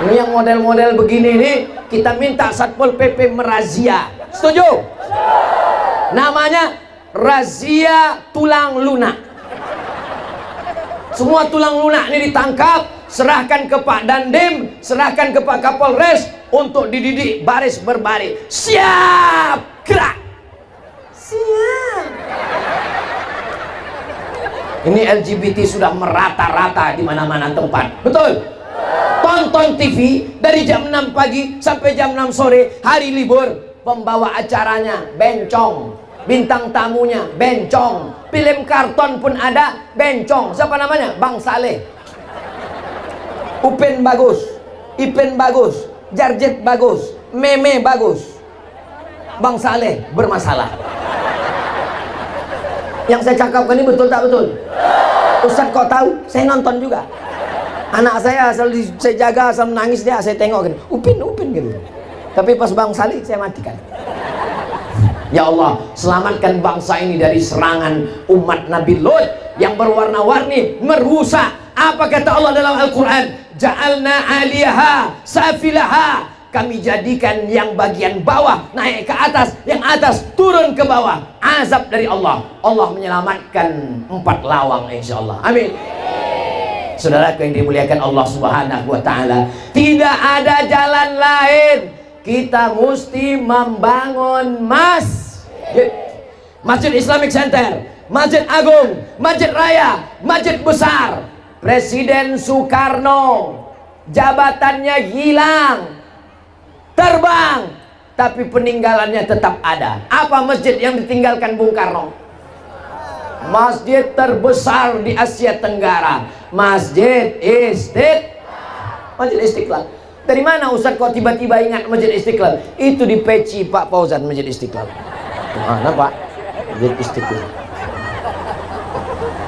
Ini yang model-model begini nih, kita minta Satpol PP merazia. Setuju? Namanya razia tulang lunak. Semua tulang lunak ini ditangkap, serahkan ke Pak Dandim, serahkan ke Pak Kapolres untuk dididik baris berbaris. Siap, gerak. Siap. Ini LGBT sudah merata-rata di mana-mana tempat. Betul? Tonton TV dari jam 6 pagi sampai jam 6 sore, hari libur. Pembawa acaranya bencong, bintang tamunya bencong, film karton pun ada bencong. Siapa namanya? Bang Saleh. Upin bagus, Ipin bagus, Jarjet bagus, Meme bagus, Bang Saleh bermasalah. Yang saya cakapkan ini betul tak betul? Ustadz kok tahu? Saya nonton juga. Anak saya asal saya jaga, asal menangis dia, saya tengok gitu. Upin gitu. Tapi pas Bang Saleh saya matikan. Ya Allah, selamatkan bangsa ini dari serangan umat Nabi Lut yang berwarna-warni, merusak. Apa kata Allah dalam Al-Quran? Ja'alna 'aliyaha safilaha. Kami jadikan yang bagian bawah naik ke atas, yang atas turun ke bawah. Azab dari Allah. Allah menyelamatkan 4 lawang insyaallah. Amin. Saudara yang dimuliakan Allah Subhanahu wa Ta'ala, tidak ada jalan lain. Kita mesti membangun Masjid Islamic Center, Masjid Agung, Masjid Raya, Masjid Besar. Presiden Soekarno jabatannya hilang, terbang, tapi peninggalannya tetap ada. Apa masjid yang ditinggalkan Bung Karno? Masjid terbesar di Asia Tenggara, Masjid Istiqlal. Dari mana Ustaz kok tiba-tiba ingat Masjid Istiqlal? Itu di peci Pak Fauzan Masjid Istiqlal. Mana Pak? Masjid Istiqlal.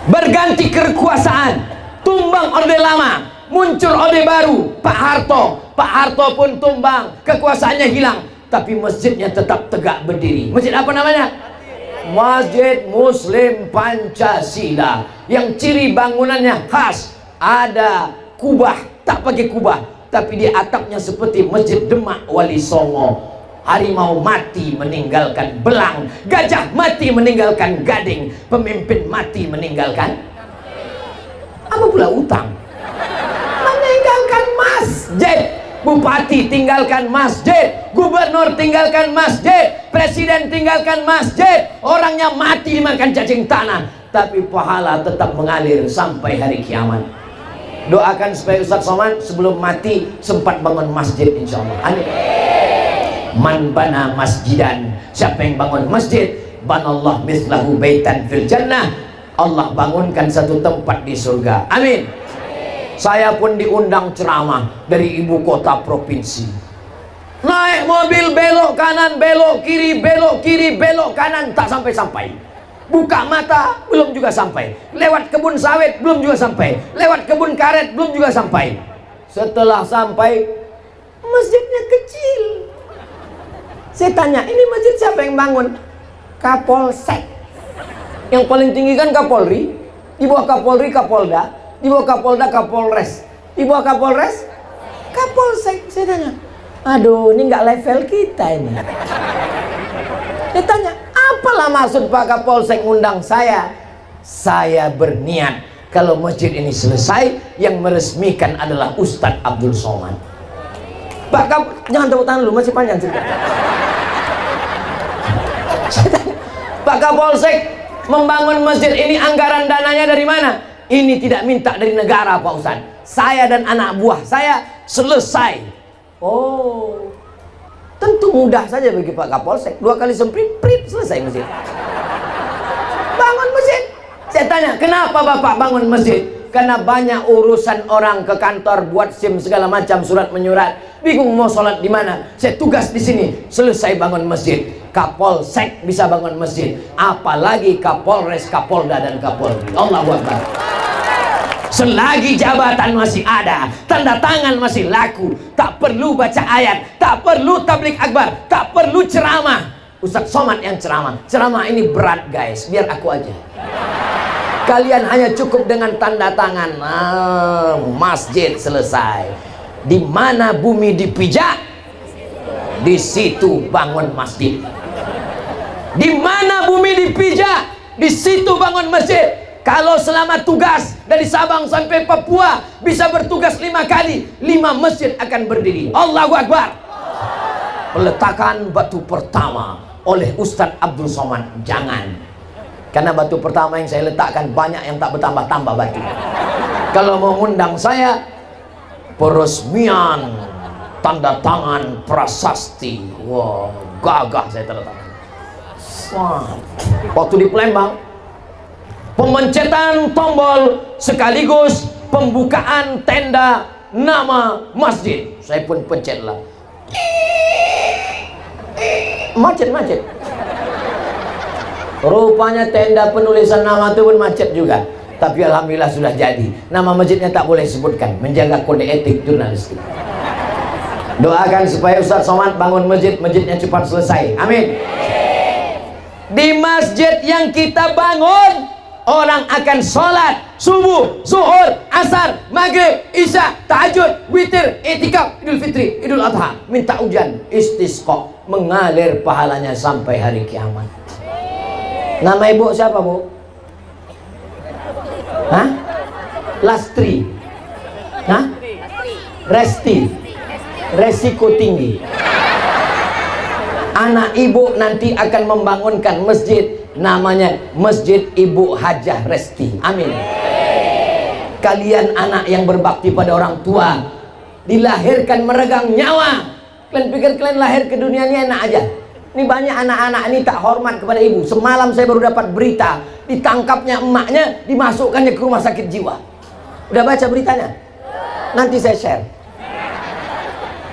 Berganti kekuasaan, tumbang Orde Lama, muncul Orde Baru, Pak Harto. Pak Harto pun tumbang, kekuasaannya hilang, tapi masjidnya tetap tegak berdiri. Masjid apa namanya? Masjid Muslim Pancasila, yang ciri bangunannya khas, ada kubah, tak pakai kubah, tapi di atapnya seperti Masjid Demak Wali Songo. Harimau mati meninggalkan belang, gajah mati meninggalkan gading, pemimpin mati meninggalkan apa pula utang, meninggalkan masjid. Bupati tinggalkan masjid, gubernur tinggalkan masjid, presiden tinggalkan masjid, orangnya mati dimakan cacing tanah, tapi pahala tetap mengalir sampai hari kiamat. Doakan supaya Ustaz Somad sebelum mati sempat bangun masjid, insya Allah. Amin. Man bana masjidan, siapa yang bangun masjid, banallah mislahu baitan fil jannah, Allah bangunkan satu tempat di surga. Amin. Saya pun diundang ceramah dari ibu kota provinsi. Naik mobil belok kanan, belok kiri, belok kiri, belok kanan, tak sampai-sampai. Buka mata, belum juga sampai. Lewat kebun sawit, belum juga sampai. Lewat kebun karet, belum juga sampai. Setelah sampai, masjidnya kecil. Saya tanya, ini masjid siapa yang bangun? Kapolsek. Yang paling tinggi kan Kapolri. Di bawah Kapolri, Kapolda. Di bawah Kapolda, Kapolres. Di bawah Kapolres, Kapolsek. Saya tanya, aduh, ini nggak level kita ini. Saya tanya, apalah maksud Pak Kapolsek ngundang saya? Saya berniat kalau masjid ini selesai, yang meresmikan adalah Ustadz Abdul Somad. Pak jangan tepuk tangan dulu, masih panjang cerita. Pak Kapolsek membangun masjid ini, anggaran dananya dari mana? Ini tidak minta dari negara Pak Ustadz. Saya dan anak buah saya selesai. Oh, tentu mudah saja bagi Pak Kapolsek. 2 kali semprit, selesai masjid. Bangun masjid. Saya tanya, kenapa Bapak bangun masjid? Karena banyak urusan orang ke kantor, buat SIM segala macam, surat menyurat, bingung mau sholat di mana. Saya tugas di sini, selesai bangun masjid. Kapolsek bisa bangun masjid, apalagi Kapolres, Kapolda dan Kapolri. Allahu Akbar. Selagi jabatan masih ada, tanda tangan masih laku, tak perlu baca ayat, tak perlu tablik akbar, tak perlu ceramah. Ustadz Somad yang ceramah. Ceramah ini berat guys, biar aku aja. Kalian hanya cukup dengan tanda tangan. Masjid selesai. Di mana bumi dipijak, di situ bangun masjid. Di mana bumi dipijak, di situ bangun masjid. Kalau selama tugas dari Sabang sampai Papua bisa bertugas 5 kali, 5 masjid akan berdiri. Allahu Akbar. Peletakan batu pertama oleh Ustadz Abdul Somad. Jangan. Karena batu pertama yang saya letakkan banyak yang tak bertambah-tambah batu. Kalau mau undang saya, peresmian tanda tangan prasasti. Wah, gagah saya tanda tangan. Wah. Waktu di Palembang, pemencetan tombol sekaligus pembukaan tenda nama masjid. Saya pun pencetlah. Macet. Rupanya tenda penulisan nama itu pun macet juga. Tapi alhamdulillah sudah jadi. Nama masjidnya tak boleh sebutkan, menjaga kode etik jurnalistik. Doakan supaya Ustadz Somad bangun masjid, masjidnya cepat selesai. Amin. Di masjid yang kita bangun, orang akan sholat subuh, zuhur, asar, maghrib, isya, tahajud, witir, itikaf, idul fitri, idul adha, minta hujan, istisqa, mengalir pahalanya sampai hari kiamat. Nama ibu siapa, Bu? Hah? Lastri. Hah? Resti. Resiko tinggi. Anak ibu nanti akan membangunkan masjid, namanya Masjid Ibu Hajah Resti. Amin. Kalian anak yang berbakti pada orang tua, dilahirkan meregang nyawa. Kalian pikir kalian lahir ke dunia ini enak aja? Ini banyak anak-anak ini tak hormat kepada ibu. Semalam saya baru dapat berita, ditangkapnya emaknya, dimasukkannya ke rumah sakit jiwa. Udah baca beritanya? Nanti saya share.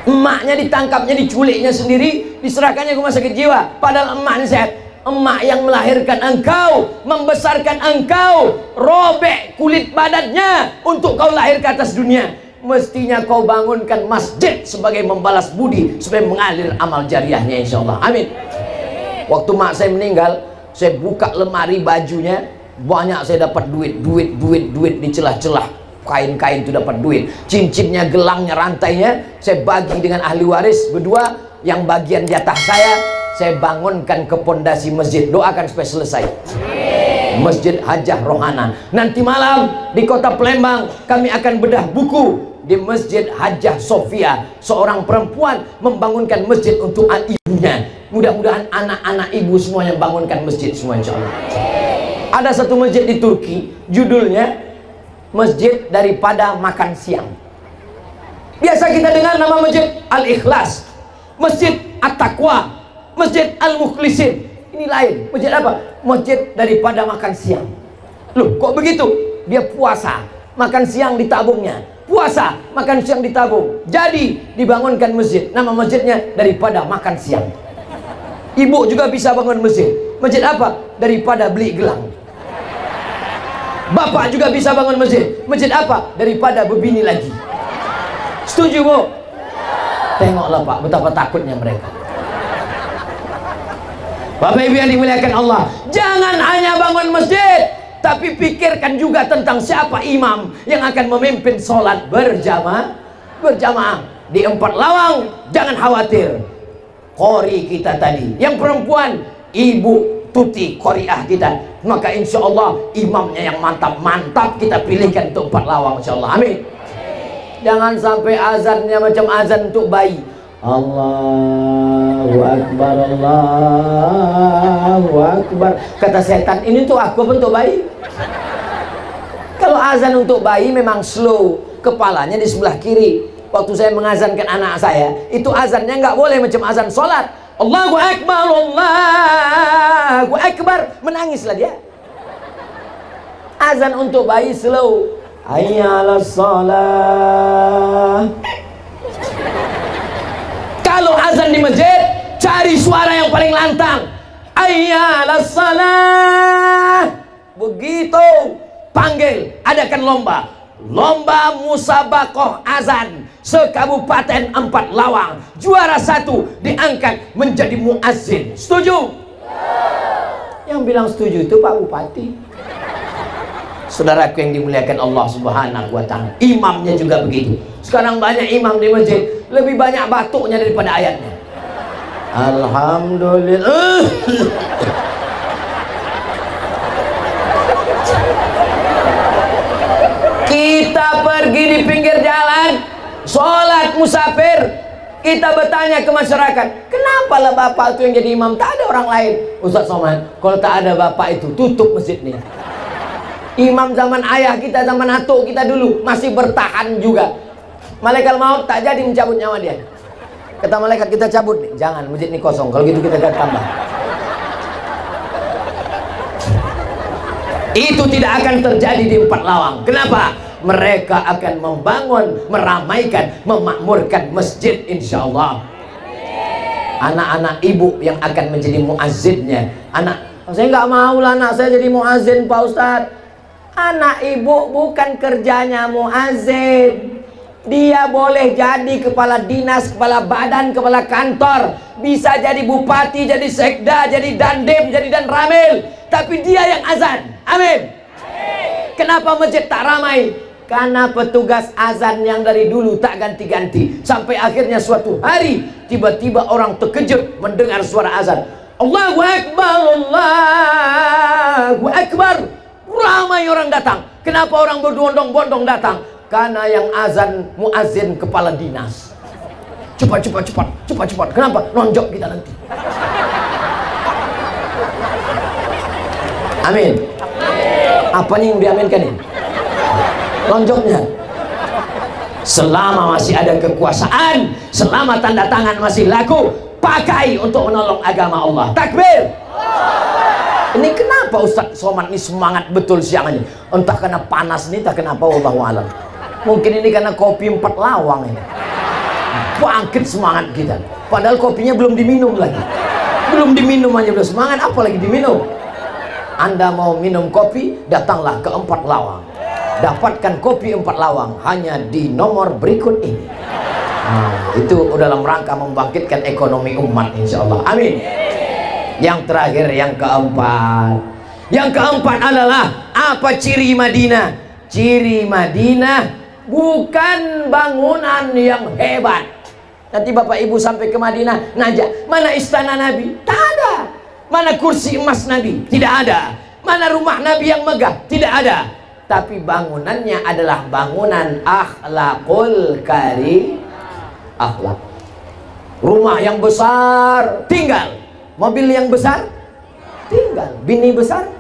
Emaknya ditangkapnya, diculiknya sendiri, diserahkannya ke rumah sakit jiwa. Padahal emaknya sehat. Emak yang melahirkan engkau, membesarkan engkau, robek kulit badannya untuk kau lahir ke atas dunia. Mestinya kau bangunkan masjid sebagai membalas budi, supaya mengalir amal jariahnya, insya Allah. Amin. Waktu mak saya meninggal, saya buka lemari bajunya, banyak saya dapat duit di celah-celah. Kain-kain itu dapat duit, cincinnya, gelangnya, rantainya saya bagi dengan ahli waris berdua. Yang bagian jatah saya bangunkan ke pondasi masjid. Doakan supaya selesai. Masjid Hajah Rohana. Nanti malam di kota Palembang kami akan bedah buku di Masjid Hajah Sofia. Seorang perempuan membangunkan masjid untuk ibunya. Mudah-mudahan anak-anak ibu semuanya bangunkan masjid semua, insya Allah. Ada satu masjid di Turki, judulnya Masjid Daripada Makan Siang. Biasa kita dengar nama masjid Al-Ikhlas, Masjid At-Taqwa, Masjid Al-Mukhlisin. Ini lain. Masjid apa? Masjid Daripada Makan Siang. Loh, kok begitu? Dia puasa, makan siang ditabungnya. Puasa, makan siang ditabung. Jadi dibangunkan masjid. Nama masjidnya Daripada Makan Siang. Ibu juga bisa bangun masjid. Masjid apa? Daripada beli gelang. Bapak juga bisa bangun masjid. Masjid apa? Daripada berbini lagi. Setuju, Bu? Tengoklah, Pak, betapa takutnya mereka. Bapak Ibu yang dimuliakan Allah, jangan hanya bangun masjid, tapi pikirkan juga tentang siapa imam yang akan memimpin sholat berjamaah. Di 4 lawang, jangan khawatir. Qori kita tadi, yang perempuan, Ibu Tuti Qoriah kita, maka insya Allah imamnya yang mantap kita pilihkan untuk 4 lawang, insya Allah. Amin. Jangan sampai azannya macam azan untuk bayi. Allahu Akbar, Allahu Akbar. Kata setan, ini tuh aku bentuk bayi. Kalau azan untuk bayi memang slow, kepalanya di sebelah kiri. Waktu saya mengazankan anak saya, itu azannya nggak boleh macam azan sholat. Allahu Akbar, Allahu Akbar, menangislah dia. Azan untuk bayi slow. Hayya 'alas shalah. Kalau azan di masjid, cari suara yang paling lantang. Hayya 'alas shalah. Begitu panggil, adakan lomba musabaqah azan sekabupaten 4 lawang. Juara 1 diangkat menjadi muazzin. Setuju? Yang bilang setuju itu Pak Bupati. Saudaraku yang dimuliakan Allah Subhanahu wa ta'ala, imamnya juga begitu. Sekarang banyak imam di masjid lebih banyak batuknya daripada ayatnya. Alhamdulillah. Kita pergi di pinggir jalan, sholat musafir, kita bertanya ke masyarakat, kenapa lah bapak itu yang jadi imam, tak ada orang lain? Ustaz Somad, kalau tak ada bapak itu, tutup masjid nih. Imam zaman ayah kita, zaman atuk kita dulu masih bertahan juga. Malaikat maut tak jadi mencabut nyawa dia. Kata malaikat, kita cabut nih, jangan, masjid ini kosong, kalau gitu kita tambah. Itu tidak akan terjadi di 4 lawang. Kenapa? Mereka akan membangun, meramaikan, memakmurkan masjid, insya Allah. Anak-anak ibu yang akan menjadi muazzinnya. Saya nggak mau lah anak saya jadi muazzin, Pak Ustadz. Anak ibu bukan kerjanya muazzin. Dia boleh jadi kepala dinas, kepala badan, kepala kantor, bisa jadi bupati, jadi sekda, jadi dandim, jadi dan ramil, tapi dia yang azan. Amin. Kenapa masjid tak ramai? Karena petugas azan yang dari dulu tak ganti-ganti, sampai akhirnya suatu hari tiba-tiba orang terkejut mendengar suara azan. Allahu Akbar, Allahu Akbar. Ramai orang datang. Kenapa orang berbondong-bondong datang? Karena yang azan muazzin kepala dinas. Cepat. Kenapa? Nonjok kita nanti. Amin. Apa nih yang diaminkan ini? Lonjoknya. Selama masih ada kekuasaan, selama tanda tangan masih laku, pakai untuk menolong agama Allah. Takbir. Ini kenapa Ustaz Somad ini semangat betul siang ini? Entah karena panas ini, tak kenapa, wallahu alam. Mungkin ini karena kopi 4 lawang ini. Bangkit semangat kita. Padahal kopinya belum diminum lagi. Belum diminum aja udah semangat, apalagi diminum. Anda mau minum kopi, datanglah ke 4 Lawang. Dapatkan kopi 4 Lawang hanya di nomor berikut ini. Nah, itu dalam rangka membangkitkan ekonomi umat, insya Allah. Amin. Yang terakhir, yang keempat. Yang keempat adalah apa ciri Madinah? Ciri Madinah bukan bangunan yang hebat. Nanti Bapak Ibu sampai ke Madinah nanya, mana istana Nabi? Tak ada. Mana kursi emas Nabi? Tidak ada. Mana rumah Nabi yang megah? Tidak ada. Tapi bangunannya adalah bangunan akhlakul karim. Akhlak. Rumah yang besar tinggal. Mobil yang besar tinggal. Bini besar.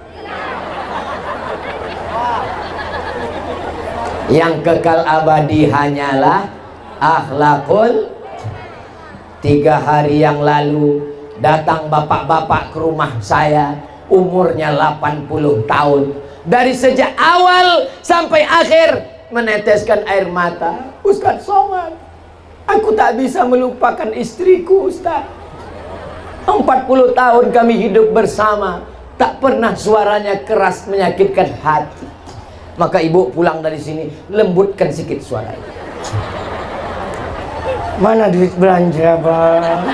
Yang kekal abadi hanyalah akhlakul. 3 hari yang lalu datang bapak-bapak ke rumah saya, umurnya 80 tahun. Dari sejak awal sampai akhir meneteskan air mata. Ustaz Somad, aku tak bisa melupakan istriku, Ustaz. 40 tahun kami hidup bersama, tak pernah suaranya keras menyakitkan hati. Maka ibu pulang dari sini, lembutkan sedikit suaranya. Mana duit belanja, Bang?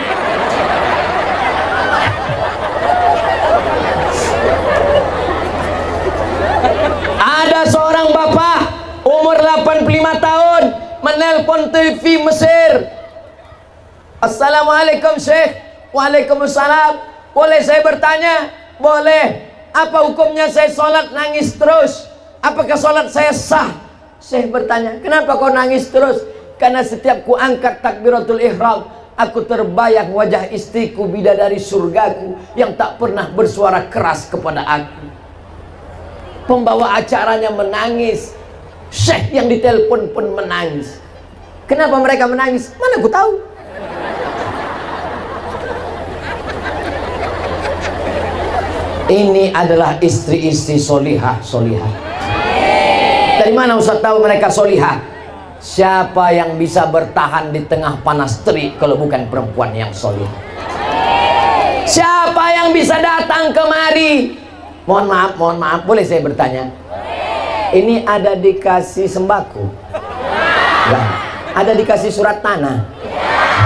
Ada seorang bapak umur 85 tahun menelpon TV Mesir. Assalamualaikum Syekh. Waalaikumsalam. Boleh saya bertanya? Boleh. Apa hukumnya saya sholat nangis terus? Apakah sholat saya sah? Syekh bertanya, kenapa kau nangis terus? Karena setiap ku angkat takbiratul ihram, aku terbayang wajah istriku, bidadari surgaku, yang tak pernah bersuara keras kepada aku. Pembawa acaranya menangis. Syekh yang ditelepon pun menangis. Kenapa mereka menangis? Mana ku tahu. Ini adalah istri-istri solihah. Dari mana Ustaz tahu mereka solihah? Siapa yang bisa bertahan di tengah panas terik kalau bukan perempuan yang solih? Siapa yang bisa datang kemari? Mohon maaf, boleh saya bertanya? Ini ada dikasih sembako? Enggak. Ada dikasih surat tanah?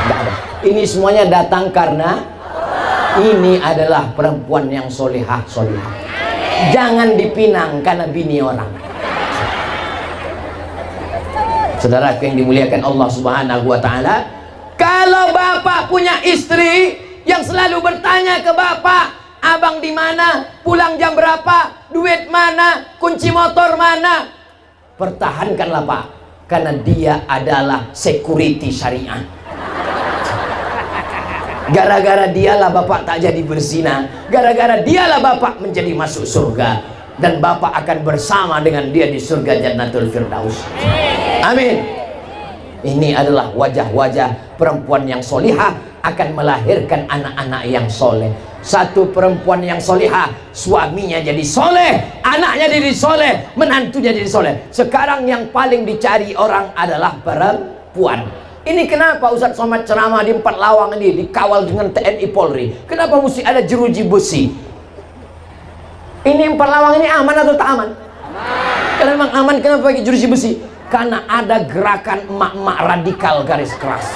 Enggak ada. Ini semuanya datang karena ini adalah perempuan yang solihah. Jangan dipinang karena bini orang. Saudaraku yang dimuliakan Allah Subhanahu wa Ta'ala, kalau bapak punya istri yang selalu bertanya ke bapak, abang di mana, pulang jam berapa, duit mana, kunci motor mana, pertahankanlah Pak, karena dia adalah security syariah. Gara-gara dialah bapak tak jadi berzina, gara-gara dialah bapak menjadi masuk surga, dan bapak akan bersama dengan dia di surga Jannatul Firdaus. Amin. Ini adalah wajah-wajah perempuan yang solihah akan melahirkan anak-anak yang soleh. Satu perempuan yang solihah, suaminya jadi soleh, anaknya jadi soleh, menantunya jadi soleh. Sekarang yang paling dicari orang adalah perempuan. Ini kenapa Ustaz Somad ceramah di 4 Lawang ini dikawal dengan TNI Polri? Kenapa mesti ada jeruji besi? Ini 4 Lawang ini aman atau tak aman? Kalau memang aman, kenapa pakai jeruji besi? Karena ada gerakan emak-emak radikal garis keras.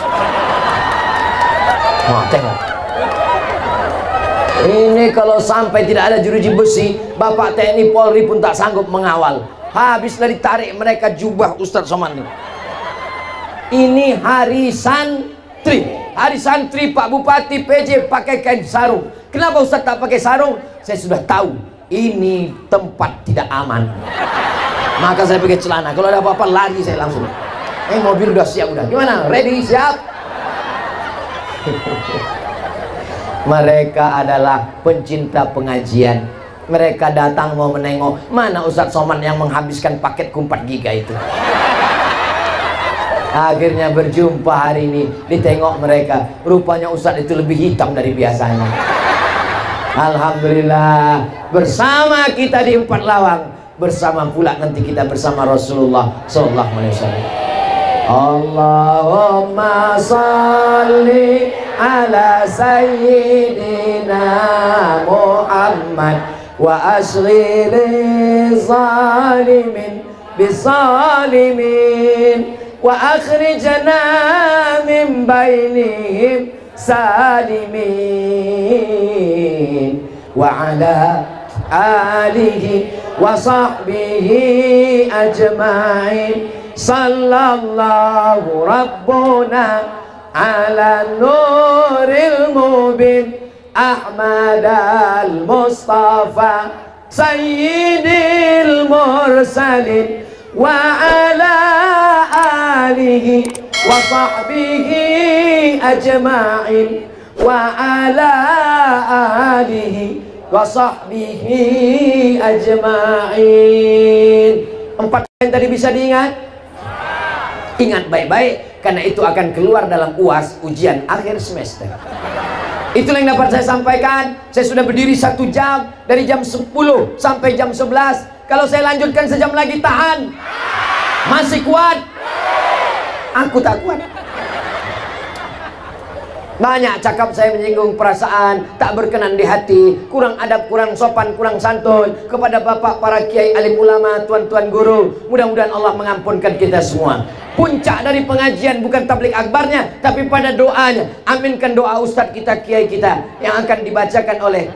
Wah, tengok. Ini kalau sampai tidak ada jeruji besi, Bapak TNI Polri pun tak sanggup mengawal. Habislah ditarik mereka jubah Ustaz Somad ini. Ini hari santri. Hari santri Pak Bupati PJ pakai kain sarung. Kenapa Ustaz tak pakai sarung? Saya sudah tahu. Ini tempat tidak aman. Maka saya pakai celana. Kalau ada apa-apa lari saya langsung. Mobil udah siap udah. Gimana? Ready? Siap? Mereka adalah pencinta pengajian. Mereka datang mau menengok. Mana Ustaz Somad yang menghabiskan paket 4 giga itu? Akhirnya berjumpa hari ini. Ditengok mereka. Rupanya Ustaz itu lebih hitam dari biasanya. Alhamdulillah. Bersama kita di 4 Lawang. Bersama pula nanti kita bersama Rasulullah SAW. Allahumma salli ala sayyidina Muhammad wa asghiri zalimin bisalimin wa akhrijna min bainihim salimin wa ala alihi wa sahbihi ajma'in. Sallallahu rabbuna ala nuril mubin Ahmad al-Mustafa sayyidil mursalin wa ala alihi wa sahbihi ajma'in wa ala alihi wa sahbihi ajma'in. 4 yang tadi bisa diingat? Ingat baik-baik, karena itu akan keluar dalam UAS, ujian akhir semester. Itulah yang dapat saya sampaikan. Saya sudah berdiri 1 jam, dari jam 10 sampai jam 11. Kalau saya lanjutkan sejam lagi, tahan? Masih kuat? Aku tak kuat. Banyak cakap saya menyinggung perasaan, tak berkenan di hati, kurang adab, kurang sopan, kurang santun kepada bapak para kiai alim ulama, tuan-tuan guru. Mudah-mudahan Allah mengampunkan kita semua. Puncak dari pengajian bukan tablik akbarnya, tapi pada doanya. Aminkan doa ustadz kita, kiai kita yang akan dibacakan oleh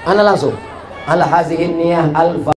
ana langsung ala hazihin niyah alfa